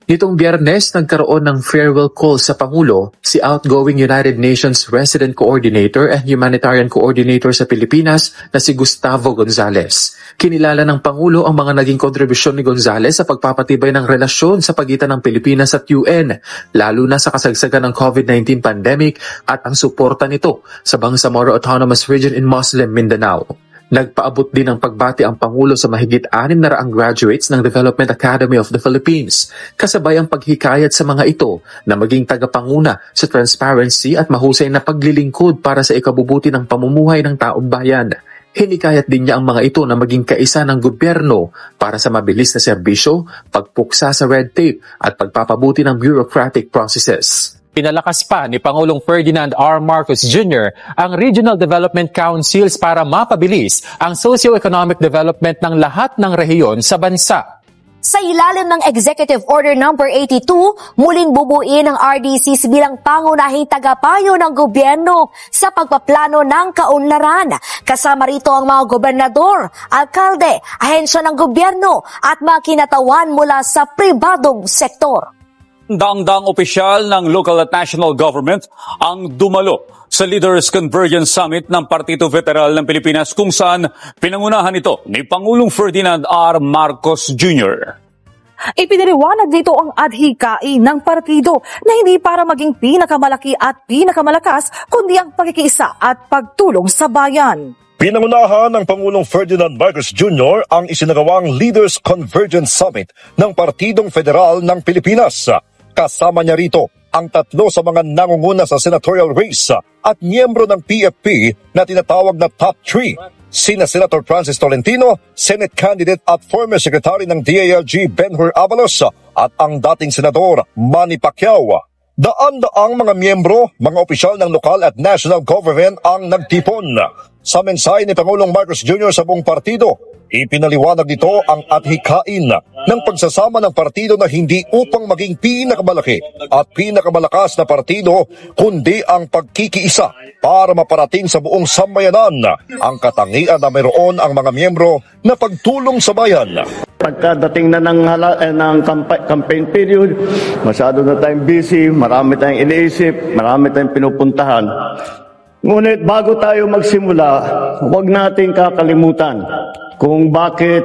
S11: Nitong Biyernes, nagkaroon ng farewell call sa Pangulo si outgoing United Nations Resident Coordinator and Humanitarian Coordinator sa Pilipinas na si Gustavo Gonzales. Kinilala ng Pangulo ang mga naging kontribusyon ni Gonzales sa pagpapatibay ng relasyon sa pagitan ng Pilipinas at UN, lalo na sa kasagsagan ng COVID-19 pandemic at ang suporta nito sa Bangsamoro Autonomous Region in Muslim Mindanao. Nagpaabot din ng pagbati ang Pangulo sa mahigit 600 graduates ng Development Academy of the Philippines, kasabay ang paghikayat sa mga ito na maging tagapanguna sa transparency at mahusay na paglilingkod para sa ikabubuti ng pamumuhay ng taong bayan. Hinikayat din niya ang mga ito na maging kaisa ng gobyerno para sa mabilis na serbisyo, pagpuksa sa red tape at pagpapabuti ng bureaucratic processes. Pinalakas pa ni Pangulong Ferdinand R. Marcos Jr. ang Regional Development Councils para mapabilis ang socio-economic development ng lahat ng rehiyon sa bansa.
S10: Sa ilalim ng Executive Order No. 82, muling bubuin ang RDCs bilang pangunahing tagapayo ng gobyerno sa pagpaplano ng kaunlaran. Kasama rito ang mga gobernador, alkalde, ahensya ng gobyerno at mga kinatawan mula sa pribadong sektor.
S12: Daang-daang opisyal ng local at national government ang dumalo sa Leaders Convergence Summit ng Partido Federal ng Pilipinas kung saan pinangunahan ito ni Pangulong Ferdinand R. Marcos Jr.
S13: Ipinaliwanag dito ang adhikain ng partido na hindi para maging pinakamalaki at pinakamalakas kundi ang pagkikiisa at pagtulong sa bayan.
S14: Pinangunahan ng Pangulong Ferdinand Marcos Jr. ang isinagawang Leaders Convergence Summit ng Partidong Federal ng Pilipinas. Kasama niya rito ang tatlo sa mga nangunguna sa senatorial race at miyembro ng PFP na tinatawag na Top 3. Sina Senator Francis Tolentino, Senate candidate at former Secretary ng DILG Ben-Hur Avalos at ang dating Senador Manny Pacquiao. Daan-daang mga miyembro, mga opisyal ng lokal at national government ang nagtipon. Sa mensahe ni Pangulong Marcos Jr. sa buong partido, ipinaliwanag nito ang adhikain ng pagsasama ng partido na hindi upang maging pinakamalaki at pinakamalakas na partido, kundi ang pagkikiisa para maparating sa buong sambayanan ang katangian na mayroon ang mga miyembro na pagtulong sa bayan.
S15: Pagkadating na ng campaign period, masyado na tayong busy, marami tayong iniisip, marami tayong pinupuntahan. Ngunit bago tayo magsimula, huwag nating kakalimutan kung bakit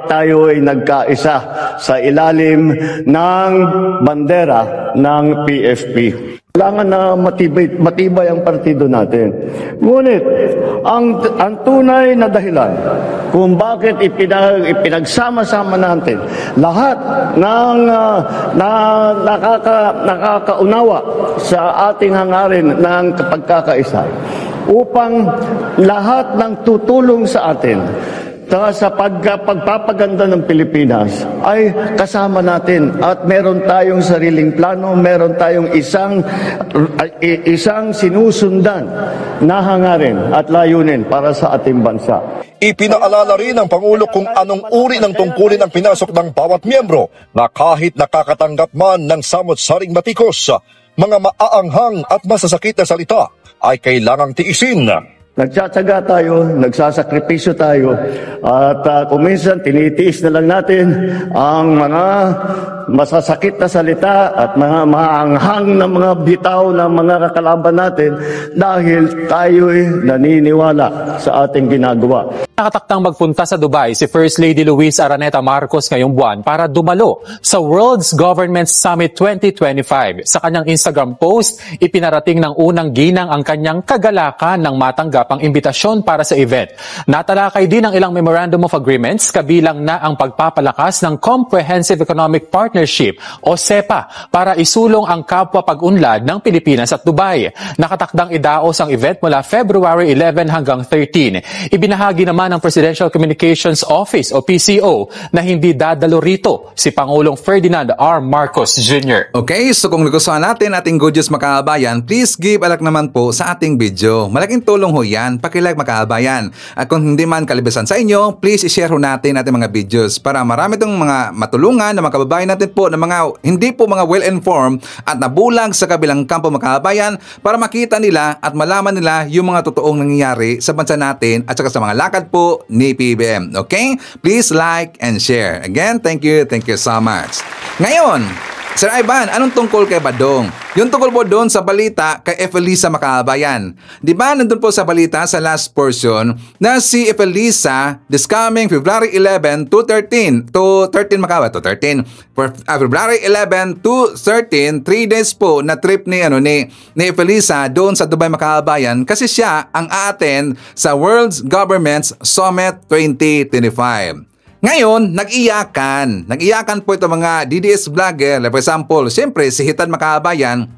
S15: tayo ay nagkaisa sa ilalim ng bandera ng PFP. Kailangan na matibay ang partido natin. Ngunit, ang tunay na dahilan kung bakit ipinagsama-sama natin lahat ng nakakaunawa sa ating hangarin ng pagkakaisa upang lahat ng tutulong sa atin sa pagpapaganda ng Pilipinas ay kasama natin at meron tayong sariling plano, meron tayong isang sinusundan na hangarin at layunin para sa ating bansa.
S14: Ipinaalala rin ng Pangulo kung anong uri ng tungkulin ang pinasok ng bawat miyembro na kahit nakakatanggap man ng samot-saring batikos, mga maaanghang at masasakit na salita ay kailangang tiisin.
S15: Nagtsatsaga tayo, nagsasakripisyo tayo, at kung minsan tinitiis na lang natin ang mga masasakit na salita at mga maanghang na mga bitaw na mga kakalaban natin dahil tayo'y naniniwala sa ating ginagawa.
S11: Nakatakdang magpunta sa Dubai si First Lady Luis Araneta Marcos ngayong buwan para dumalo sa World's Government Summit 2025. Sa kanyang Instagram post, ipinarating ng unang ginang ang kanyang kagalakan ng matanggap ang imbitasyon para sa event. Natalakay din ang ilang Memorandum of Agreements, kabilang na ang pagpapalakas ng Comprehensive Economic Partnership o CEPA para isulong ang kapwa pag-unlad ng Pilipinas at Dubai. Nakatakdang idaos ang event mula February 11 hanggang 13. Ibinahagi naman ng Presidential Communications Office o PCO na hindi dadalo rito si Pangulong Ferdinand R. Marcos Jr.
S1: Okay, so kung nagustuhan natin ating good news mga kabayan, please give a like naman po sa ating video. Malaking tulong ho yan, pakilike mga kabayan. At kung hindi man kalibisan sa inyo, please i-share ho natin ating mga videos para marami itong mga matulungan na mga kababayan natin po na mga hindi po mga well-informed at nabulag sa kabilang kampo mga kabayan para makita nila at malaman nila yung mga totoong nangyayari sa bansa natin at saka sa mga lakad po ni PBM. Okay? Please like and share. Again, thank you so much. Ngayon, Sir Ivan, anong tungkol kay Badong? Yung tungkol po doon sa balita kay Efelisa Makabayan. Di ba nandun po sa balita sa last portion na si Efelisa this coming February 11 to 13 February 11 to 13, 3 days po na trip ni Efelisa doon sa Dubai Makabayan kasi siya ang a-attend sa World's Governments Summit 2025. Ngayon, nag-iyakan. Nag-iyakan po ito mga DDS vlogger. Like for example, siyempre, si Hitan Makabayan.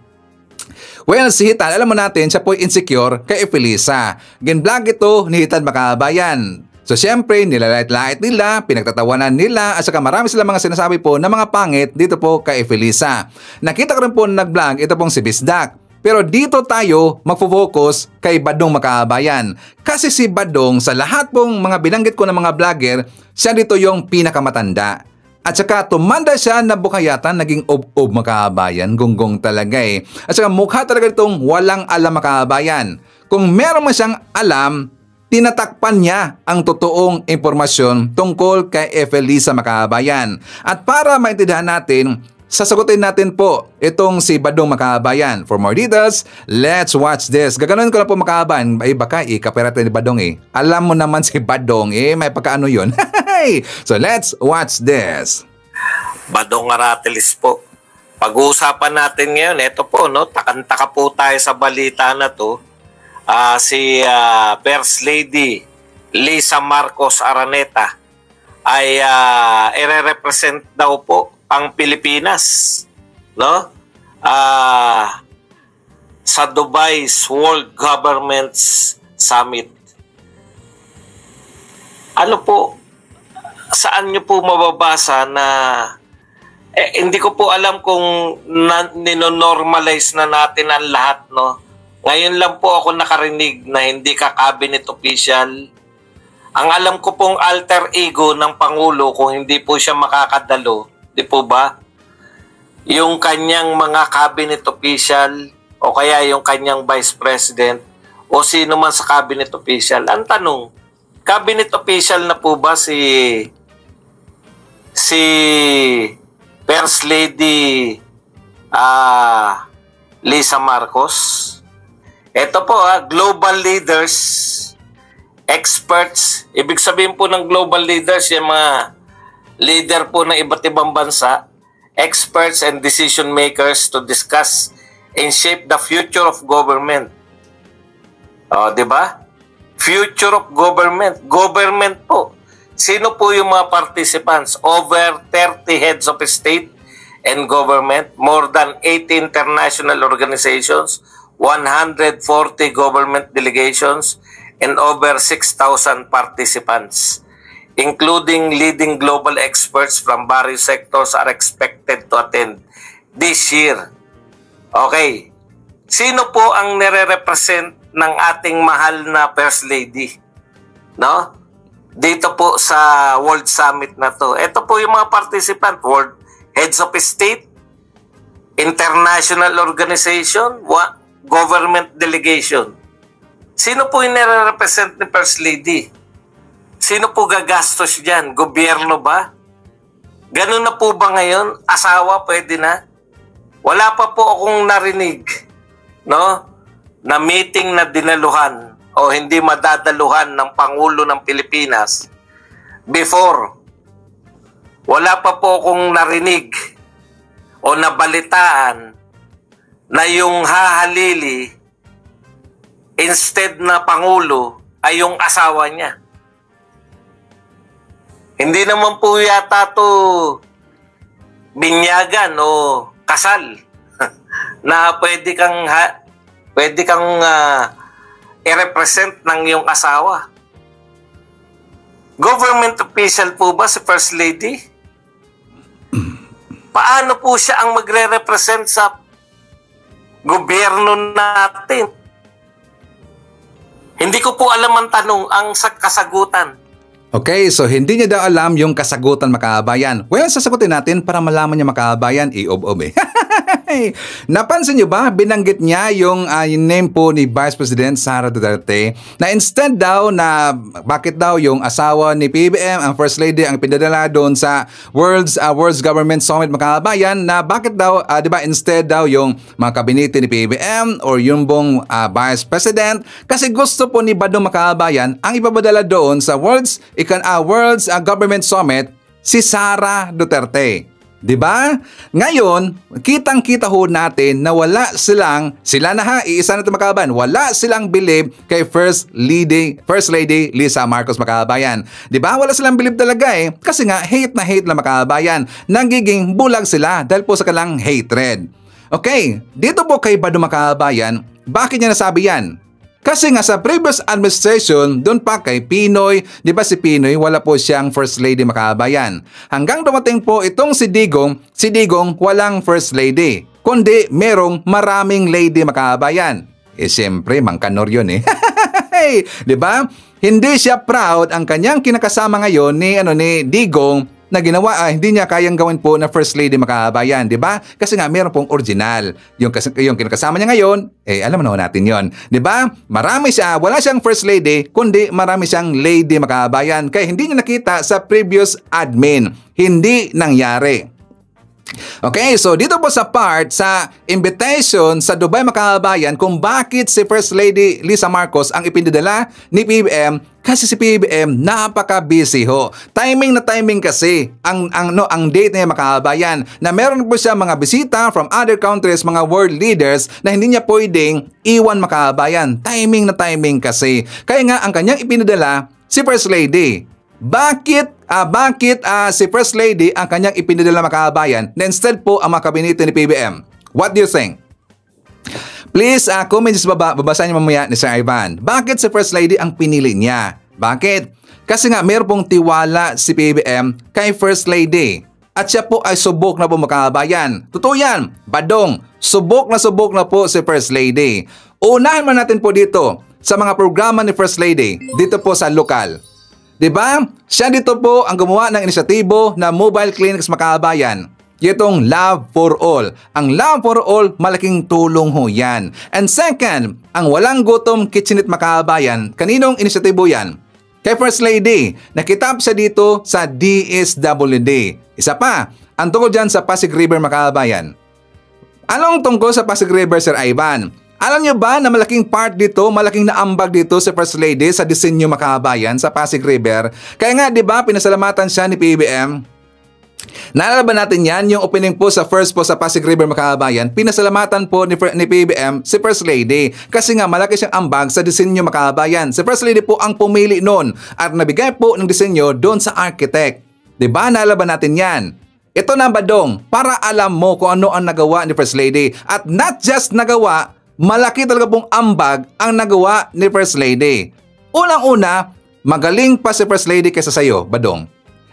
S1: Well, si Hitan, alam mo natin, siya po insecure kay Efelisa. Gin-vlog ito ni Hitan Makabayan. So syempre, nilalait-lait nila, pinagtatawanan nila, at saka marami silang mga sinasabi po na mga pangit dito po kay Felisa. Nakita ko rin po na nag-vlog, ito pong si Bisdak. Pero dito tayo magfo-focus kay Badong Makabayan. Kasi si Badong, sa lahat pong mga binanggit ko ng mga vlogger, siya dito yung pinakamatanda. At saka tumanda siya na bukayatan, naging ub-ub Makabayan, gunggong talaga eh. At saka mukha talaga itong walang alam Makabayan. Kung meron man siyang alam, tinatakpan niya ang totoong impormasyon tungkol kay Felisa Makabayan. At para maintindihan natin, sasagutin natin po itong si Badong Makabayan. For more details, let's watch this. Gaganon ko na po Makabayan. Ay baka copyright ni Badong eh. Alam mo naman si Badong eh, may pagkaano yun. So let's watch this.
S16: Badong Aratilis po. Pag-uusapan natin ngayon, ito po, no, takantaka po tayo sa balita na to. Si First Lady Lisa Marcos Araneta ay ire-represent daw po ang Pilipinas, no? Sa Dubai's World Governments Summit. Ano po, saan nyo po mababasa na hindi ko po alam kung ninonormalize na natin ang lahat, no? Ngayon lang po ako nakarinig na hindi ka cabinet official. Ang alam ko pong alter ego ng Pangulo kung hindi po siya makakadalo, di po ba? Yung kanyang mga cabinet official o kaya yung kanyang vice president o sino man sa cabinet official. Ang tanong, cabinet official na po ba si First Lady Lisa Marcos? Ito po global leaders, experts, ibig sabihin po ng global leaders, yung mga leader po ng iba't ibang bansa, experts and decision makers to discuss and shape the future of government. Di ba? Future of government. Government po. Sino po yung mga participants? Over 30 heads of state and government, more than 80 international organizations, 140 government delegations, and over 6,000 participants, including leading global experts from various sectors are expected to attend this year. Okay. Sino po ang nire-represent ng ating mahal na First Lady? No? Dito po sa World Summit na to. Ito po yung mga participant, World Heads of State, International Organization, Government Delegation. Sino po yung nire-represent ni First Lady? Sino po gagastos dyan? Gobyerno ba? Ganun na po ba ngayon? Asawa, pwede na? Wala pa po akong narinig, no, na meeting na dinaluhan o hindi madadaluhan ng Pangulo ng Pilipinas before. Wala pa po akong narinig o nabalitaan na yung hahalili instead na Pangulo ay yung asawa niya. Hindi naman po yata to binyagan o kasal na pwede kang i-represent ng iyong asawa. Government official po ba si First Lady? Paano po siya ang magre-represent sa gobyerno natin? Hindi ko po alam ang tanong, ang kasagutan.
S1: Okay, so hindi niya daw alam yung kasagutan Makabayan. Well, sasagutin natin para malaman niya Makabayan, i-ob-ob eh. Napansin niyo ba, binanggit niya yung name po ni Vice President Sara Duterte na instead daw na bakit daw yung asawa ni PBM, ang First Lady, ang pinadala doon sa World's Government Summit Makabayan, na bakit daw, di ba, instead daw yung mga kabinete ni PBM or yung bong Vice President, kasi gusto po ni Badong Makabayan ang ipapadala doon sa World's Government Summit si Sara Duterte. Diba? Ngayon, kitang-kita ho natin na sila na iisa na Makabayan, wala silang believe kay First Lady Lisa Marcos Makabayan. Diba? Wala silang believe talaga eh. Kasi nga, hate na Makabayan. Nagiging bulag sila dahil po sa kanilang hatred. Okay, dito po kay Badong Makabayan, bakit niya nasabi yan? Kasi nga sa previous administration, doon pa kay Pinoy, di ba si Pinoy, wala po siyang First Lady mga kabayan. Hanggang dumating po itong si Digong walang First Lady, kundi merong maraming lady mga kabayan. Siyempre, Mangkanor yun eh. Di ba? Hindi siya proud ang kanyang kinakasama ngayon ni Digong na ginawa, hindi niya kayang gawin po na First Lady makabayan, di ba? Kasi nga meron pong original. Yung kinakasama niya ngayon, alam mo natin yon, di ba? Marami siya, wala siyang First Lady, kundi marami siyang Lady makabayan. Kaya hindi niya nakita sa previous admin. Hindi nangyari. Okay, so dito po sa part sa invitation sa Dubai makabayan kung bakit si First Lady Lisa Marcos ang ipinadala ni PBM, kasi si PBM napaka-busy ho. Timing na timing kasi ang date niya makabayan na meron po siya mga bisita from other countries, mga world leaders na hindi niya pwedeng iwan makabayan. Timing na timing kasi. Kaya nga ang kanyang ipinadala si First Lady. Bakit si First Lady ang kanyang ipinadala makabayan na instead po ang mga kabinete ni PBM? What do you think? Please, comment sa baba, babasahin niyo mamaya ni Sir Ivan. Bakit si First Lady ang pinili niya? Bakit? Kasi nga meron pong tiwala si PBM kay First Lady. At siya po ay subok na po makabayan. Totoo yan, Badong. Subok na po si First Lady. Unahin man natin po dito sa mga programa ni First Lady dito po sa lokal. Diba? Siya dito po ang gumawa ng inisyatibo na mobile clinics makabayan. Itong Love for All. Ang Love for All, malaking tulong ho yan. And second, ang Walang Gutom Kitchenette makabayan. Kaninong inisyatibo yan? Kay First Lady. Nakitap siya dito sa DSWD. Isa pa, ang tungkol dyan sa Pasig River makabayan. Anong tungkol sa Pasig River, Sir Ivan? Alam niyo ba na malaking part dito, malaking naambag dito si First Lady sa disenyo makabayan sa Pasig River? Kaya nga, di ba, pinasalamatan siya ni PBM? Naalala ba natin yan, yung opening po sa first po sa Pasig River makabayan, pinasalamatan po ni PBM si First Lady kasi nga malaki siyang ambag sa disenyo makabayan. Si First Lady po ang pumili noon at nabigay po ng disenyo doon sa architect. Di ba, naalala ba natin yan? Ito na Badong, para alam mo kung ano ang nagawa ni First Lady. At not just nagawa, malaki talaga pong ambag ang nagawa ni First Lady. Unang-una, magaling pa si First Lady kaysa sayo, Badong.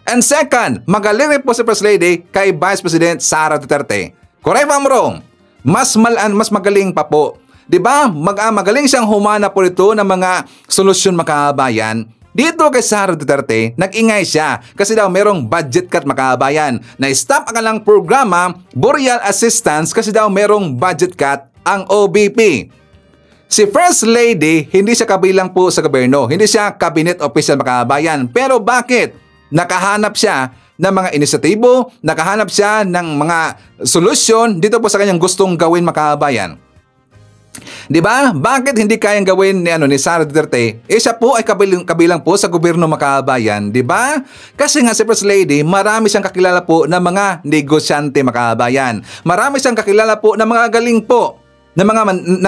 S1: And second, magaling rin po si First Lady kay Vice President Sara Duterte. Correct ba, wrong? Mas magaling pa po. Diba? Magaling siyang humana po ito ng mga solusyon makabayan. Dito kay Sara Duterte, nag-ingay siya kasi daw merong budget cut makabayan. Na-stop ang kanilang programa, Boreal Assistance, kasi daw merong budget cut ang OBP. Si First Lady, hindi siya kabilang po sa gobyerno. Hindi siya cabinet official makabayan. Pero bakit? Nakahanap siya ng mga inisyatibo, nakahanap siya ng mga solusyon dito po sa kanyang gustong gawin makabayan. Diba? Bakit hindi kayang gawin ni Sara Duterte? Siya po ay kabilang po sa gobyerno makabayan, diba? Kasi nga si First Lady, marami siyang kakilala po ng mga negosyante makabayan. Marami siyang kakilala po ng mga galing po na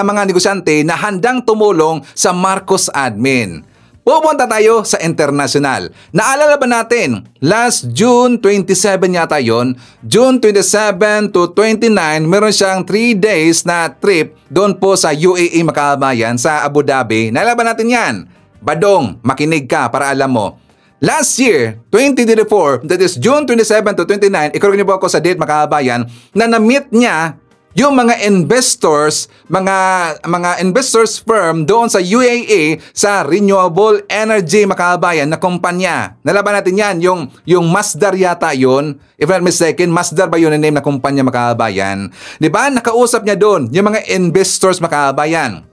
S1: mga negosyante na handang tumulong sa Marcos admin. Pupunta tayo sa international. Naalala ba natin, last June 27 yata yon, June 27 to 29, meron siyang 3 days na trip doon po sa UAE makabayan sa Abu Dhabi. Naalala ba natin yan? Badong, makinig ka para alam mo. Last year, 2024, that is June 27 to 29, ikorek niyo po ako sa date makabayan, na na-meet niya yung mga investors, mga investors firm doon sa UAE sa renewable energy makabayan na kumpanya. Nalaban natin yan, yung Masdar yata yun. If I'm not mistaken, Masdar ba yun ang name na kumpanya makabayan? Diba? Nakausap niya doon yung mga investors makabayan.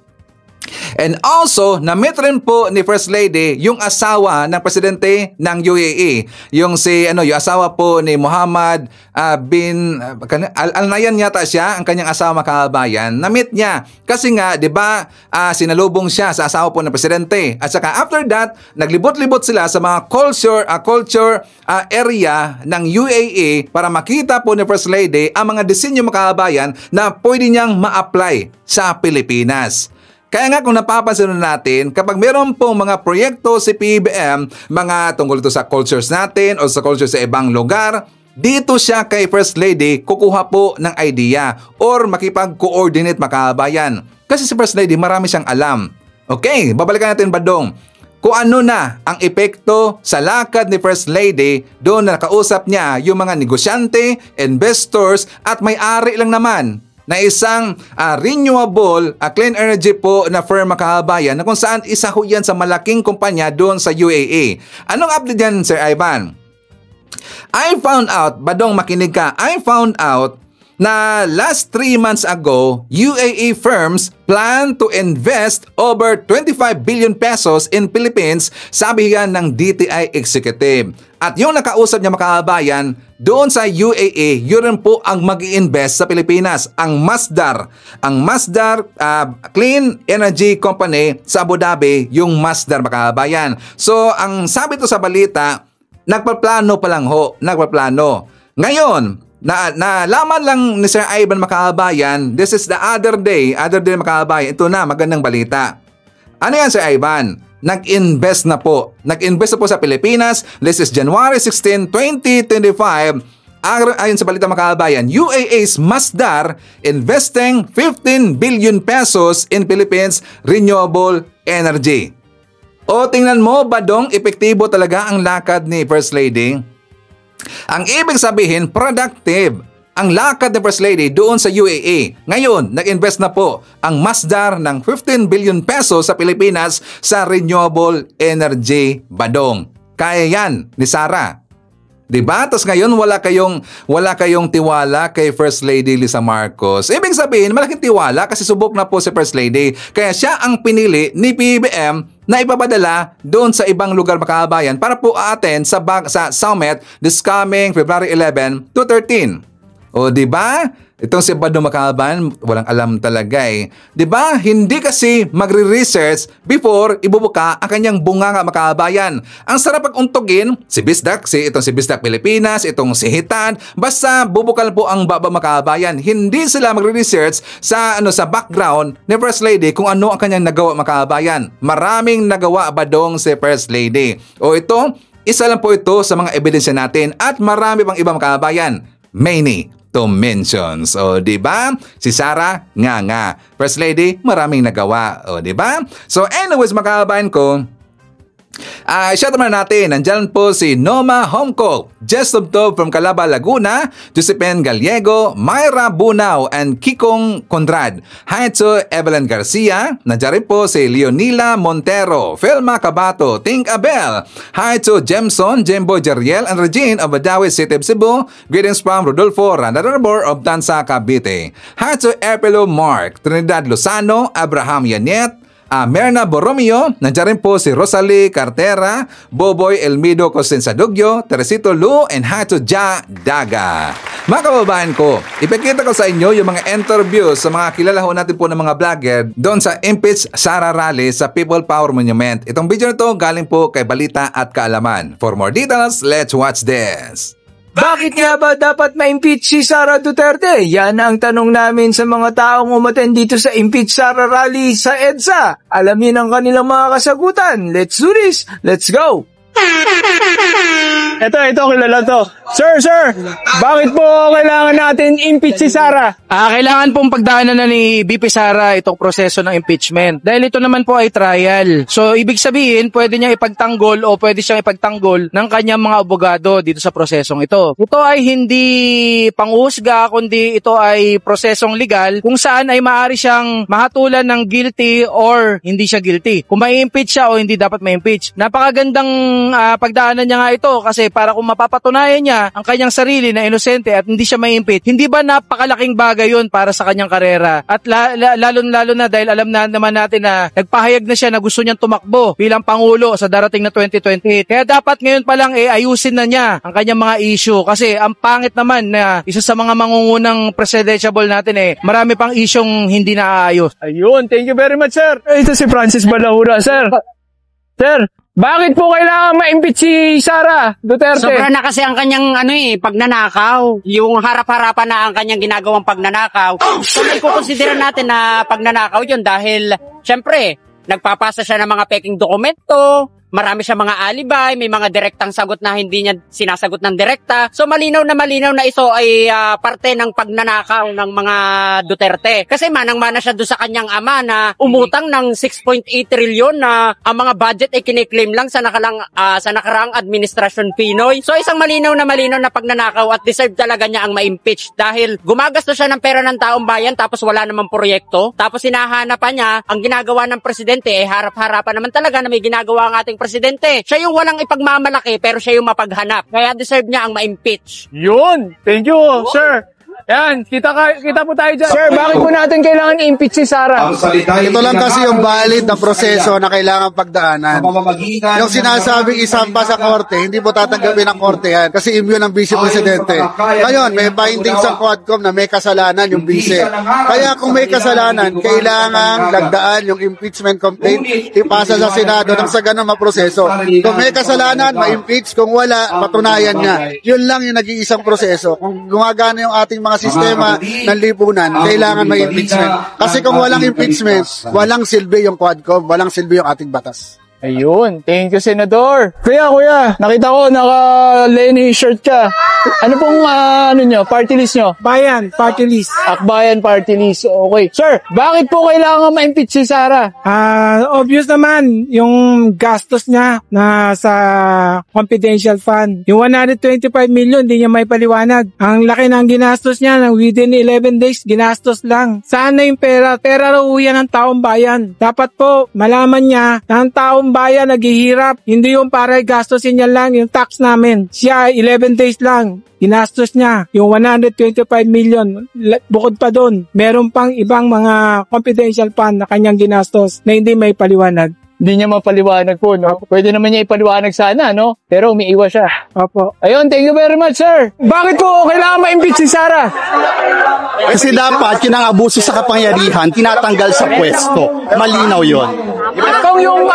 S1: And also, na-meet rin po ni First Lady yung asawa ng presidente ng UAE. Yung yung asawa po ni Mohammed bin Al Nahyan yata siya, ang kanyang asawa makabayan. Na-meet niya kasi nga, 'di ba, sinalubong siya sa asawa po ng presidente. At saka after that, naglibot-libot sila sa mga culture area ng UAE para makita po ni First Lady ang mga disenyo makabayan na pwede niyang ma-apply sa Pilipinas. Kaya nga kung napapansin natin, kapag meron pong mga proyekto si PBM, mga tungkol ito sa cultures natin o sa culture sa ibang lugar, dito siya kay First Lady kukuha po ng idea or makipag-coordinate makabayan. Kasi si First Lady marami siyang alam. Okay, babalikan natin Badong. Kung ano na ang epekto sa lakad ni First Lady doon na nakausap niya yung mga negosyante, investors at may-ari lang naman na isang renewable clean energy po na firm mga kabayan na kung saan isa ho yan sa malaking kumpanya doon sa UAE. Anong update yan, Sir Ivan? I found out, Badong makinig ka, I found out na last 3 months ago, UAE firms plan to invest over 25 billion pesos in Philippines, sabi yan ng DTI executive. At yung nakausap niya makabayan, doon sa UAE, yun rin po ang mag-i-invest sa Pilipinas, ang Masdar. Ang Masdar Clean Energy Company sa Abu Dhabi, yung Masdar makabayan. So, ang sabi to sa balita, nagpaplano pa lang ho, nagpaplano. Ngayon, nalaman lang ni Sir Ivan makabayan, this is the other day makabayan, ito na, magandang balita. Ano yan, Sir Ivan? Nag-invest na po sa Pilipinas. This is January 16, 2025. Ayon sa balita makabayan, UAE's Masdar investing 15 billion pesos in Philippines renewable energy. O tingnan mo, Badong, epektibo talaga ang lakad ni First Lady. Ang ibig sabihin, productive ang lakad ni First Lady doon sa UAE. Ngayon, nag-invest na po ang Masdar ng 15 billion pesos sa Pilipinas sa renewable energy, Badong. Kaya yan ni Sara. Diba? Tapos ngayon wala kayong tiwala kay First Lady Lisa Marcos. Ibig sabihin, malaking tiwala kasi subok na po si First Lady. Kaya siya ang pinili ni PBBM na ipapadala doon sa ibang lugar makabayan para po attend sa summit this coming February 11 to 13. O diba? Itong si Badong makabayan, walang alam talaga eh. Diba? Hindi kasi magre-research before ibubuka ang kanyang bunganga makabayan. Ang sarap pag-untugin, si Bisdak Pilipinas, itong si Hitan, basta bubukal po ang baba makabayan. Hindi sila magre-research sa background ni First Lady kung ano ang kanyang nagawa makabayan. Maraming nagawa Badong si First Lady. O ito, isa lang po ito sa mga ebidensya natin at marami pang ibang makabayan. Many to mention. So, di ba? Si Sara, nga. First Lady, maraming nagawa. O, di ba? So, anyways, makabayan ko, shout out natin, nandyan po si Noma Homco, Jess Tubtob from Calaba, Laguna, Josephine Gallego, Myra Bunao, and Kikong Conrad. Hi to Evelyn Garcia, nandyan rin po si Leonila Montero, Felma Cabato, Tink Abel. Hi to Jemson, Jembo Jeriel, and Regine of Badawi City of Cebu. Greetings from Rodolfo Randarabor of Tansa, Cavite. Hi to Epelo Mark, Trinidad Lozano, Abraham Yanet, Merna Borromeo, nandiyan rin po si Rosalie Cartera, Boboy Elmido Cosensadugyo, Teresito Lu, and Hato Ja Daga. Mga kababayan ko, ipakita ko sa inyo yung mga interviews sa mga kilala ho natin po ng mga vlogger doon sa Impeach Sara Rally sa People Power Monument. Itong video na to galing po kay Balita at Kaalaman. For more details, let's watch this.
S17: Bakit nga ba dapat ma-impeach si Sara Duterte? Yan ang tanong namin sa mga taong umattend dito sa Impeach Sara Rally sa EDSA. Alamin ang kanilang mga kasagutan. Let's do this! Let's go! Ito, kilala to. Sir, bakit po kailangan natin impeach si Sara?
S18: Kailangan pong pagdaanan na ni BP Sara itong proseso ng impeachment. Dahil ito naman po ay trial. So, ibig sabihin, pwede niya ipagtanggol o pwede siyang ipagtanggol ng kanyang mga abogado dito sa prosesong ito. Ito ay hindi panghusga, kundi ito ay prosesong legal kung saan ay maaari siyang mahatulan ng guilty or hindi siya guilty. Kung mai-impeach siya o hindi dapat ma-impeach. Napakagandang pagdaanan niya nga ito kasi para kung mapapatunayan niya ang kanyang sarili na inosente at hindi siya ma-impeach, hindi ba napakalaking bagay yun para sa kanyang karera? At lalo na dahil alam na naman natin na nagpahayag na siya na gusto niyang tumakbo bilang Pangulo sa darating na 2028. Kaya dapat ngayon pa lang ayusin na niya ang kanyang mga issue kasi ang pangit naman na isa sa mga mangungunang presidentiable natin marami pang isyong hindi naaayos.
S17: Ayun, thank you very much, sir. Ito si Francis Balahura, sir. Sir, bakit po kailangan ma-impeach si Sara Duterte?
S19: Sobra na kasi ang kanyang pagnanakaw. Yung harap-harapan na ang kanyang ginagawang pagnanakaw. So may kukonsidera natin na pagnanakaw yun dahil syempre, nagpapasa siya ng mga peking dokumento, marami siya mga alibay, may mga direktang sagot na hindi niya sinasagot ng direkta. So malinaw na ito ay parte ng pagnanakaw ng mga Duterte. Kasi manang-mana siya doon sa kanyang ama na umutang ng 6.8 trilyon na ang mga budget ay kiniklaim lang sa nakaraang administrasyon Pinoy. So isang malinaw na pagnanakaw at deserve talaga niya ang ma-impeach dahil gumagastos siya ng pera ng taong bayan tapos wala namang proyekto. Tapos hinahanap pa niya ang ginagawa ng presidente harap-harapan naman talaga na may ginagawa ang ating presidente. Siya yung walang ipagmamalaki pero siya yung mapaghanap. Kaya deserve niya ang ma-impeach.
S17: Yun! Thank you, sir! Yan, kita po tayo dyan. Sir, bakit po natin kailangan i-impeach si Sara?
S20: Ito lang kasi yung valid na proseso na kailangan pagdaanan. Yung sinasabing isampa sa korte, hindi po tatanggapin ng korte yan kasi immune ng vice presidente. Ngayon, may findings sa Quadcom na may kasalanan yung vice. Kaya kung may kasalanan, kailangan lagdaan yung impeachment complaint, ipasa sa Senado nang sa ganun maproseso. Kung may kasalanan, ma-impeach. Kung wala, patunayan niya. Yun lang yung nag-iisang proseso. Kung gumagana yung ating mga sistema ng lipunan, kailangan may impeachment. Kasi kung walang impeachment, walang silbi yung Quadcom, walang silbi yung ating batas.
S17: Ayun, thank you, Senador. Kuya, nakita ko naka-Lenny shirt ka. Ano pong party list nyo?
S21: Bayan, party list.
S17: Akbayan party list, okay. Sir, bakit po kailangan ma-impeach si Sara?
S21: Obvious naman, yung gastos niya na sa confidential fund. Yung 125 million, hindi niya may paliwanag. Ang laki ng ginastos niya, within 11 days, ginastos lang. Saan na yung pera? Pera raw yan ng taong bayan. Dapat po, malaman niya na ang taong bayan naghihirap. Hindi yung para gastosin niya lang yung tax namin. Siya 11 days lang. Ginastos niya yung 125 million. Bukod pa doon, meron pang ibang mga confidential fund na kanyang ginastos na hindi may paliwanag.
S17: Hindi niya mapaliwanag po, no? Pwede naman niya ipaliwanag sana, no? Pero umiiwas siya.
S21: Opo.
S17: Ayun, thank you very much, sir. Bakit po kailangan ma-impeach si Sara?
S20: Kasi dapat yun ang abuso sa kapangyarihan, tinatanggal sa pwesto. Malinaw yun.
S17: Kung yung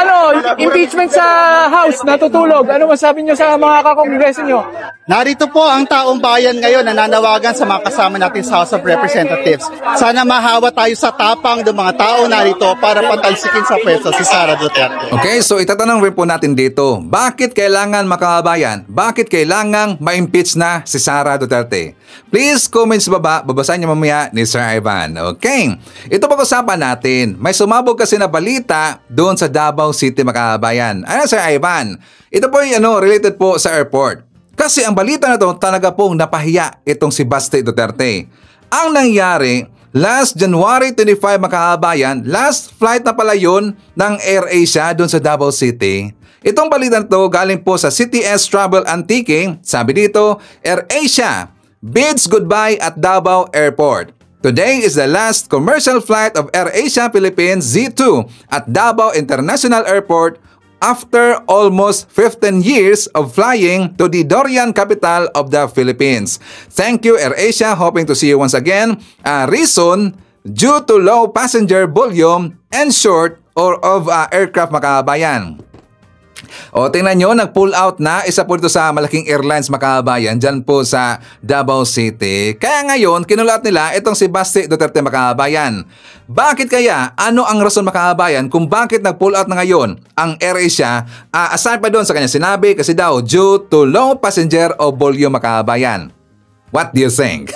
S17: impeachment sa House natutulog, ano masabi niyo sa mga kakongreso niyo?
S20: Narito po ang taong bayan ngayon na nanawagan sa mga kasama natin sa House of Representatives. Sana mahawa tayo sa tapang ng mga tao narito para patalsikin sa pwesto si Sara Duterte.
S1: Okay, so itatanong rin po natin dito, bakit kailangan makabayan? Bakit kailangang ma-impeach na si Sara Duterte? Please comment sa baba, babasahin niyo mamaya ni Sir Ivan. Okay, ito pag-usapan natin. May sumabog kasi na balita doon sa Davao City, makabayan. Ano, Sir Ivan? Ito po yung related po sa airport. Kasi ang balita na to talaga pong napahiya itong si Baste Duterte. Ang nangyari, last January 25 makahabayan, last flight na pala yun ng AirAsia doon sa Davao City. Itong balita na to galing po sa CTS Travel Antique. Sabi dito, AirAsia bids goodbye at Davao Airport. Today is the last commercial flight of AirAsia Philippines Z2 at Davao International Airport after almost 15 years of flying to the Dorian capital of the Philippines. Thank you, AirAsia. Hoping to see you once again. Reason, due to low passenger volume and short of aircraft, makabayan. O tingnan nyo, nag-pull out na isa po dito sa malaking airlines, makabayan, dyan po sa Davao City. Kaya ngayon, kinulat nila itong si Baste Duterte, makabayan. Bakit kaya? Ano ang rason, makabayan, kung bakit nag-pull out na ngayon ang AirAsia? Aside pa doon sa kanya sinabi, kasi daw due to low passenger o volume, makabayan. What do you think?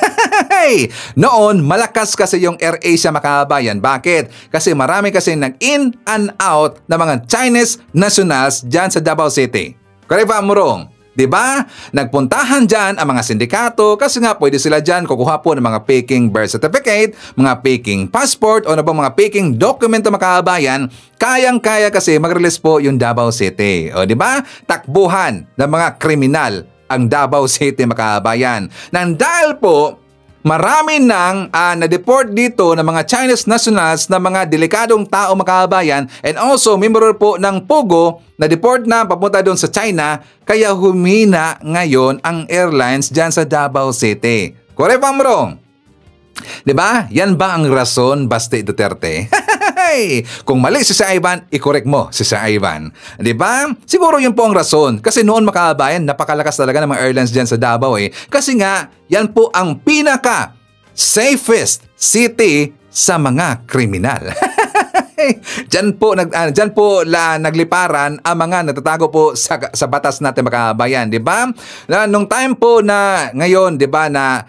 S1: Noon, malakas kasi yung AirAsia, makabayan. Bakit? Kasi marami kasi nag-in and out na mga Chinese nationals dyan sa Davao City. Correct ba, Murong? Diba? Nagpuntahan dyan ang mga sindikato kasi nga pwede sila dyan kukuha po ng mga faking birth certificate, mga faking passport o mga faking dokumento, makabayan. Kayang-kaya kasi mag-release po yung Davao City. O diba? Takbuhan ng mga kriminal ang Davao City, makabayan. Nang dahil po, marami nang na-deport dito ng mga Chinese nationals na mga delikadong tao, makabayan, and also member po ng Pogo na deport na papunta doon sa China, kaya humina ngayon ang airlines dyan sa Davao City. Correct ba, Mrong? Diba? Yan ba ang rason, Baste Duterte? Kung mali si Sir Ivan, i-correct mo si Sir Ivan. Diba? Siguro yun po ang rason. Kasi noon, makabayan, napakalakas talaga ng mga airlines dyan sa Davao Kasi nga, yan po ang pinaka-safest city sa mga kriminal. Diyan po nagliparan ang mga natatago po sa batas natin mga kabayan, di ba? Nung time po na ngayon, di ba, na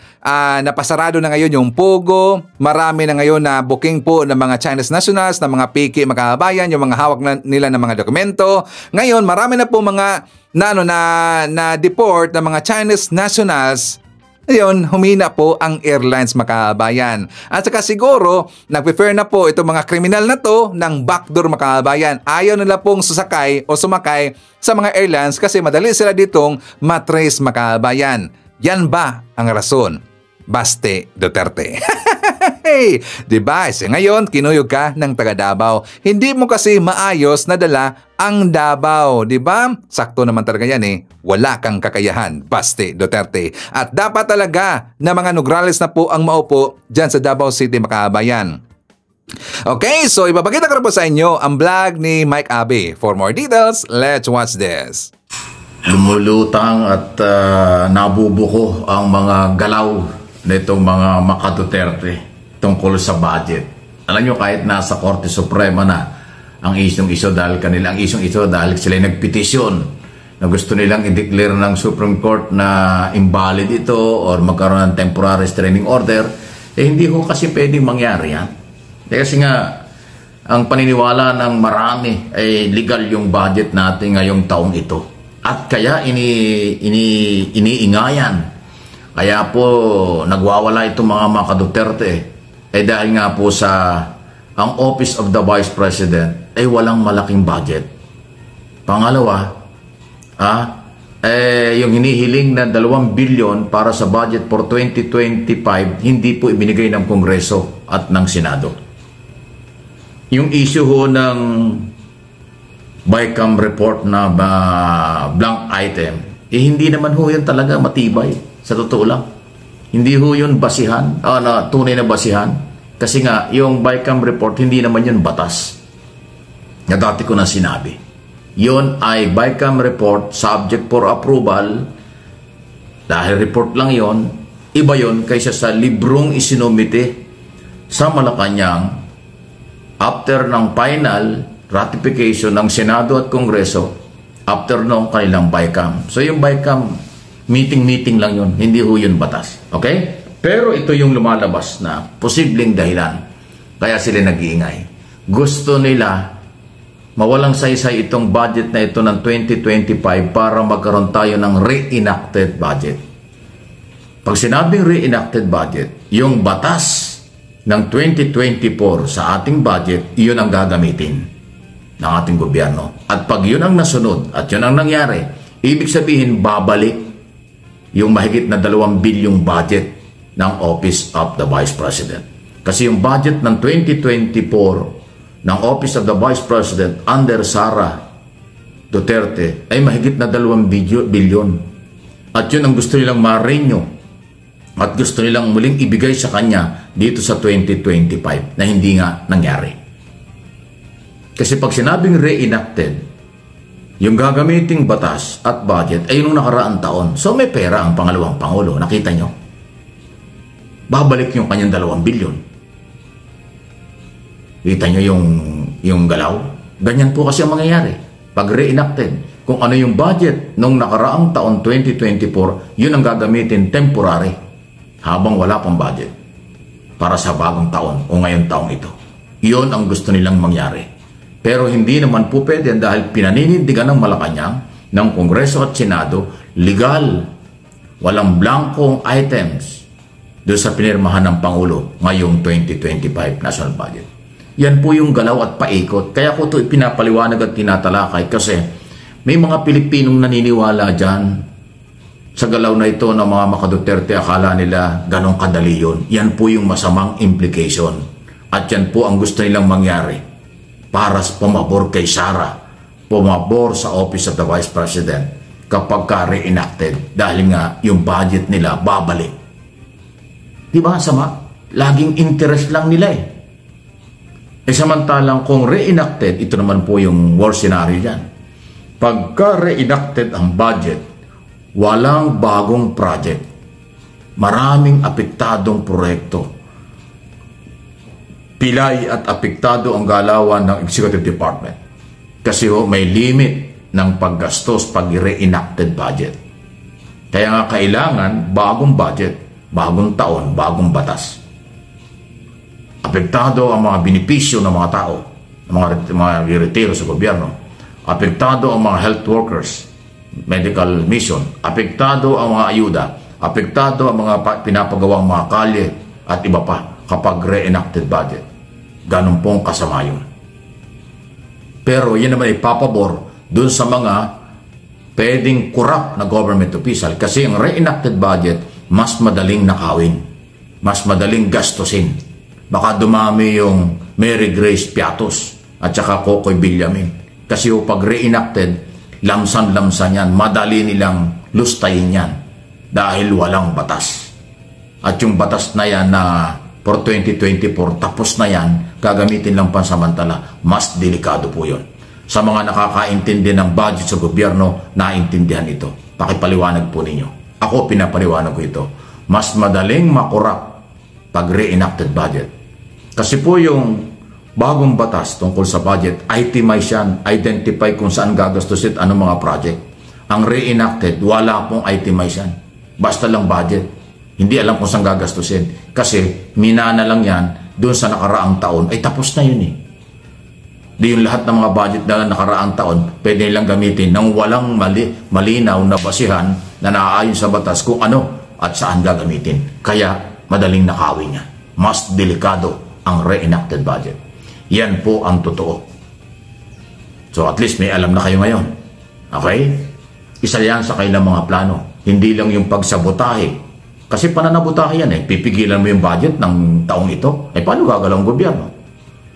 S1: napasarado na ngayon yung Pogo, marami na ngayon na booking po ng mga Chinese nationals, ng mga piki mga kabayan, yung mga hawak nila ng mga dokumento. Ngayon, marami na po mga na deport ng mga Chinese nationals. Ngayon, humina po ang airlines mga kabayan. At saka siguro, nag-prefer na po itong mga kriminal na to ng backdoor mga kabayan. Ayaw nila pong sumakay o sumakay sa mga airlines kasi madali sila ditong matrace mga kabayan. Yan ba ang rason? Baste Duterte. Diba? Ngayon, kinuyog ka ng taga Davao. Hindi mo kasi maayos na dala ang Davao. Diba? Sakto naman talaga yan eh. Wala kang kakayahan, Baste Duterte. At dapat talaga na mga Nograles na po ang maupo dyan sa Davao City, makabayan. Okay, so ipapakita ko po sa inyo ang vlog ni Mike Abe. For more details, let's watch this.
S2: Lumulutang at nabubuko ang mga galaw nitong mga maka-Duterte tungkol sa budget. Alam nyo, kahit nasa Korte Suprema na ang isyong iso dahil sila nagpetisyon na gusto nilang i-declare ng Supreme Court na invalid ito or magkaroon ng temporary restraining order, hindi ko kasi pwedeng mangyari yan. Kasi nga, ang paniniwala ng marami ay legal yung budget natin ngayong taong ito. At kaya iniingayan. Kaya po nagwawala itong mga Duterte dahil nga po sa ang Office of the Vice President ay walang malaking budget. Pangalawa, yung hinihiling na 2 billion para sa budget for 2025 hindi po ibinigay ng Kongreso at ng Senado. Yung issue ho ng BICAM report na blank item, hindi naman ho yun talaga matibay. Sa totoo lang. Hindi ho yun basihan, tunay na basihan. Kasi nga, yung BICAM report, hindi naman yun batas. Na dati ko na sinabi. Yun ay BICAM report subject for approval. Dahil report lang yun, iba yun kaysa sa librong isinumite sa Malacanang after ng final ratification ng Senado at Kongreso after nung kanilang BICAM. So yung BICAM, meeting lang yun. Hindi ho yun batas. Okay? Pero ito yung lumalabas na posibleng dahilan. Kaya sila nag-iingay. Gusto nila mawalang saysay itong budget na ito ng 2025 para magkaroon tayo ng reenacted budget. Pag sinabing reenacted budget, yung batas ng 2024 sa ating budget, iyon ang gagamitin ng ating gobyerno. At pag yun ang nasunod at yun ang nangyari, ibig sabihin babalik yung mahigit na 2 bilyong budget ng Office of the Vice President. Kasi yung budget ng 2024 ng Office of the Vice President under Sara Duterte ay mahigit na 2 bilyon. At yun ang gusto nilang ma-renew at gusto nilang muling ibigay sa kanya dito sa 2025 na hindi nga nangyari. Kasi pag sinabing reenacted, yung gagamiting batas at budget ay yung nakaraang taon. So may pera ang pangalawang Pangulo. Nakita nyo? Babalik yung kanyang 2 bilyon. Kita nyo yung galaw? Ganyan po kasi ang mangyayari. Pag reenacted, kung ano yung budget nung nakaraang taon 2024, yun ang gagamitin temporary habang wala pang budget para sa bagong taon o ngayong taong ito. Yun ang gusto nilang mangyari. Pero hindi naman po pwede dahil pinaninindigan ng Malacanang, ng Kongreso at Senado, legal, walang blankong items doon sa pinirmahan ng Pangulo ngayong 2025 national budget. Yan po yung galaw at paikot. Kaya ko ito pinapaliwanag at tinatalakay kasi may mga Pilipinong naniniwala dyan sa galaw na ito ng mga Duterte. Akala nila ganong kadali yun. Yan po yung masamang implication. At yan po ang gusto nilang mangyari para pumabor kay Sara, pumabor sa Office of the Vice President kapag ka-reenacted dahil nga yung budget nila babalik. Di ba sama? Laging interest lang nila eh. Samantalang kung reenacted, ito naman po yung worst scenario dyan. Pagka reenacted ang budget, walang bagong project. Maraming apektadong proyekto. pilay at apektado ang galawan ng Executive Department. Kasi may limit ng paggastos pag re-enacted budget. Kaya nga kailangan bagong budget, bagong taon, bagong batas. Apektado ang mga benepisyo ng mga tao, mga retiro sa gobyerno. Apektado ang mga health workers, medical mission. Apektado ang mga ayuda. Apektado ang mga pinapagawang mga kalye at iba pa kapag re-enacted budget. Ganun pong kasama yun. Pero yan naman ipapabor dun sa mga pwedeng corrupt na government official kasi ang re-enacted budget mas madaling nakawin, mas madaling gastusin. Baka dumami yung Mary Grace Piatos at saka Kokoy Villamin. Kasi pag re-enacted, lamsan-lamsan yan, madali nilang lustayin yan dahil walang batas. At yung batas na yan na for 2024, tapos na yan, gagamitin lang pansamantala, mas delikado po yun. Sa mga nakakaintindi ng budget sa gobyerno, naintindihan ito. Pakipaliwanag po ninyo. Ako pinapaliwanag ko ito. Mas madaling makurap pag re-enacted budget. Kasi po yung bagong batas tungkol sa budget, itemize yan, identify kung saan gagastusin at anong mga project. Ang re-enacted, wala pong itemize yan. Basta lang budget. Hindi alam kung saan gagastusin. Kasi minana lang yan, doon sa nakaraang taon, ay tapos na yun eh. Di yung lahat ng mga budget na nakaraang taon, pwede nilang gamitin ng walang malinaw na basihan na naaayon sa batas kung ano at saan gagamitin. Kaya madaling nakawin niya. Mas delikado ang re-enacted budget. Yan po ang totoo. So at least may alam na kayo ngayon. Okay? Isa yan sa kailang mga plano. Hindi lang yung pagsabotahe. Kasi pananabotahe yan eh. Pipigilan mo yung budget ng taong ito. Eh paano gagalaw ang gobyerno?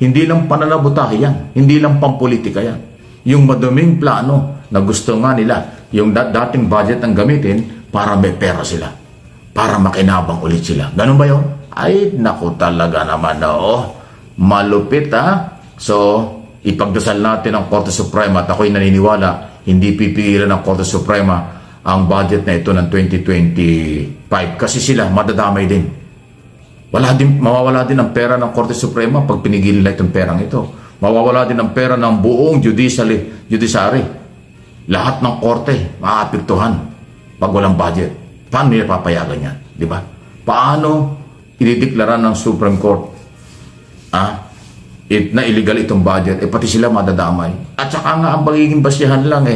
S2: Hindi lang pananabotahe yan. Hindi lang pampolitika yan. Yung maduming plano na gusto nga nila, yung dating budget ang gamitin para may pera sila. Para makinabang ulit sila. Ganun ba yun? Ay, naku talaga naman na malupit ha. So, ipagdasal natin ang Korte Suprema at ako'y naniniwala, hindi pipigilan ng Korte Suprema ang budget na ito ng 2025 kasi sila madadamay din. Mawawala din ang pera ng Korte Suprema pag pinigil nila itong perang ito. Mawawala din ang pera ng buong judiciary. Lahat ng korte maapektuhan pag walang budget. Paano nila papayagan yan? Di ba? Paano idideklara ng Supreme Court na illegal itong budget? Pati sila madadamay. At saka nga ang magiging basihan lang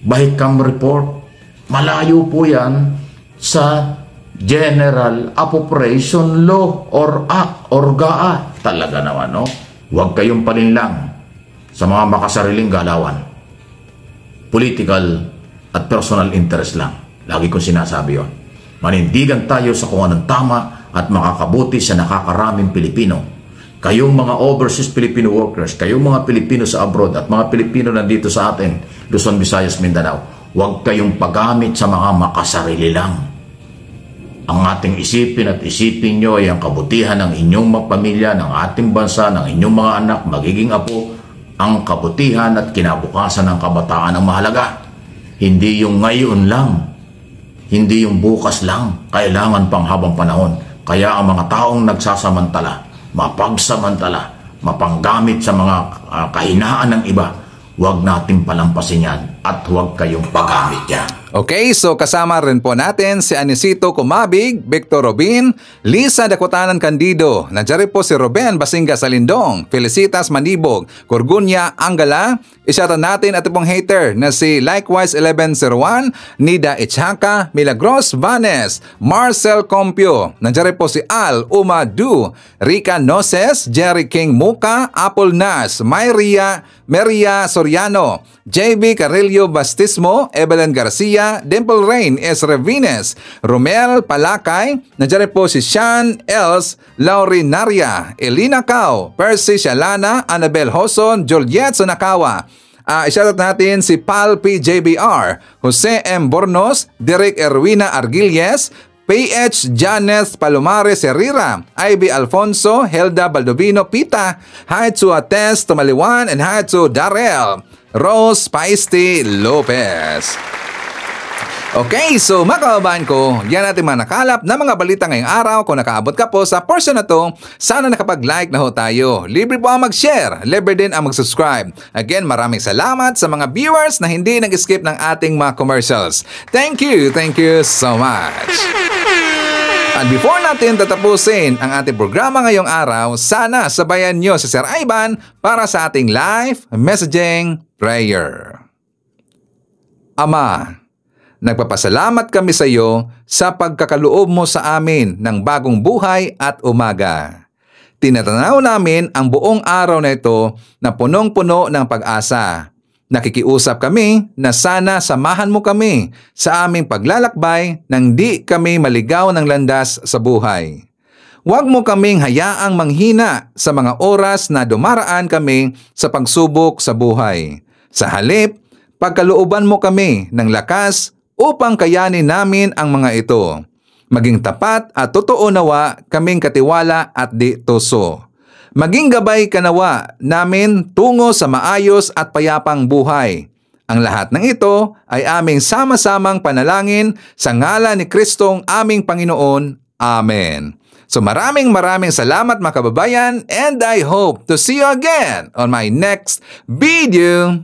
S2: Bahikam report. Malayo po yan sa General Appropriation Law or Act or GAA. Talaga naman, no? Huwag kayong palinlang sa mga makasariling galawan. Political at personal interest lang. Lagi kong sinasabi yun. Manindigan tayo sa kung anong tama at makakabuti sa nakakaraming Pilipino. Kayong mga overseas Filipino workers, kayong mga Pilipino sa abroad at mga Pilipino nandito sa atin, Luzon, Visayas, Mindanao, huwag kayong paggamit sa mga makasarili lang. Ang ating isipin at isipin nyo ay ang kabutihan ng inyong mga pamilya, ng ating bansa, ng inyong mga anak, magiging apo, ang kabutihan at kinabukasan ng kabataan ang mahalaga. Hindi yung ngayon lang, hindi yung bukas lang, kailangan pang habang panahon. Kaya ang mga taong nagsasamantala, mapagsamantala, mapanggamit sa mga kahinaan ng iba, huwag nating palampasin yan at huwag kayong paggamit yan.
S1: Okay, so kasama rin po natin si Anisito Kumabig, Victor Robin, Lisa Dakutanan Candido, nandiyan po si Ruben Basinga Salindong, Felicitas Manibog, Corgunya Angala, isyatan natin at pong hater na si Likewise 1101, Nida Ichaka, Milagros Vanes, Marcel Compio, nandiyan po si Al Umadu, Rica Noses, Jerry King Muka, Apple Nas, Maria Soriano, JB Carillo Bastismo, Evelyn Garcia, Dimple Rain S. Revines, Romel Palakay, nandiyan po si Sean Els, Laurie Naria, Elina Cao, Percy Shalana, Annabel Hoson, Juliet Sonakawa. Isyatot natin si Pal P. JBR, Jose M. Bornos, Derek Erwina Argilles, PH Janeth Palomares Herrera, Ivy Alfonso, Helda Baldovino Pita, Haitsu Ates Tumaliwan, and Haitsu Darrell, Rose Paiste Lopez. Okay, so mga kababayan ko, yan natin mga nakalap na mga balita ngayong araw. Kung nakaabot ka po sa portion na to, sana nakapag-like na ho tayo. Libre po ang mag-share, libre din ang mag-subscribe. Again, maraming salamat sa mga viewers na hindi nag-skip ng ating mga commercials. Thank you so much. At before natin tatapusin ang ating programa ngayong araw, sana sabayan nyo si Sir Ivan para sa ating live messaging prayer. Ama, nagpapasalamat kami sa iyo sa pagkakaloob mo sa amin ng bagong buhay at umaga. Tinatanaw namin ang buong araw na ito na punong-puno ng pag-asa. Nakikiusap kami na sana samahan mo kami sa aming paglalakbay nang di kami maligaw ng landas sa buhay. Huwag mo kaming hayaang manghina sa mga oras na dumaraan kami sa pagsubok sa buhay. Sa halip, pagkalooban mo kami ng lakas upang kayanin namin ang mga ito. Maging tapat at totoo nawa kaming katiwala at di tuso. Maging gabay kanawa namin tungo sa maayos at payapang buhay. Ang lahat ng ito ay aming sama-samang panalangin sa ngalan ni Kristong aming Panginoon. Amen. So maraming salamat mga kababayan, and I hope to see you again on my next video.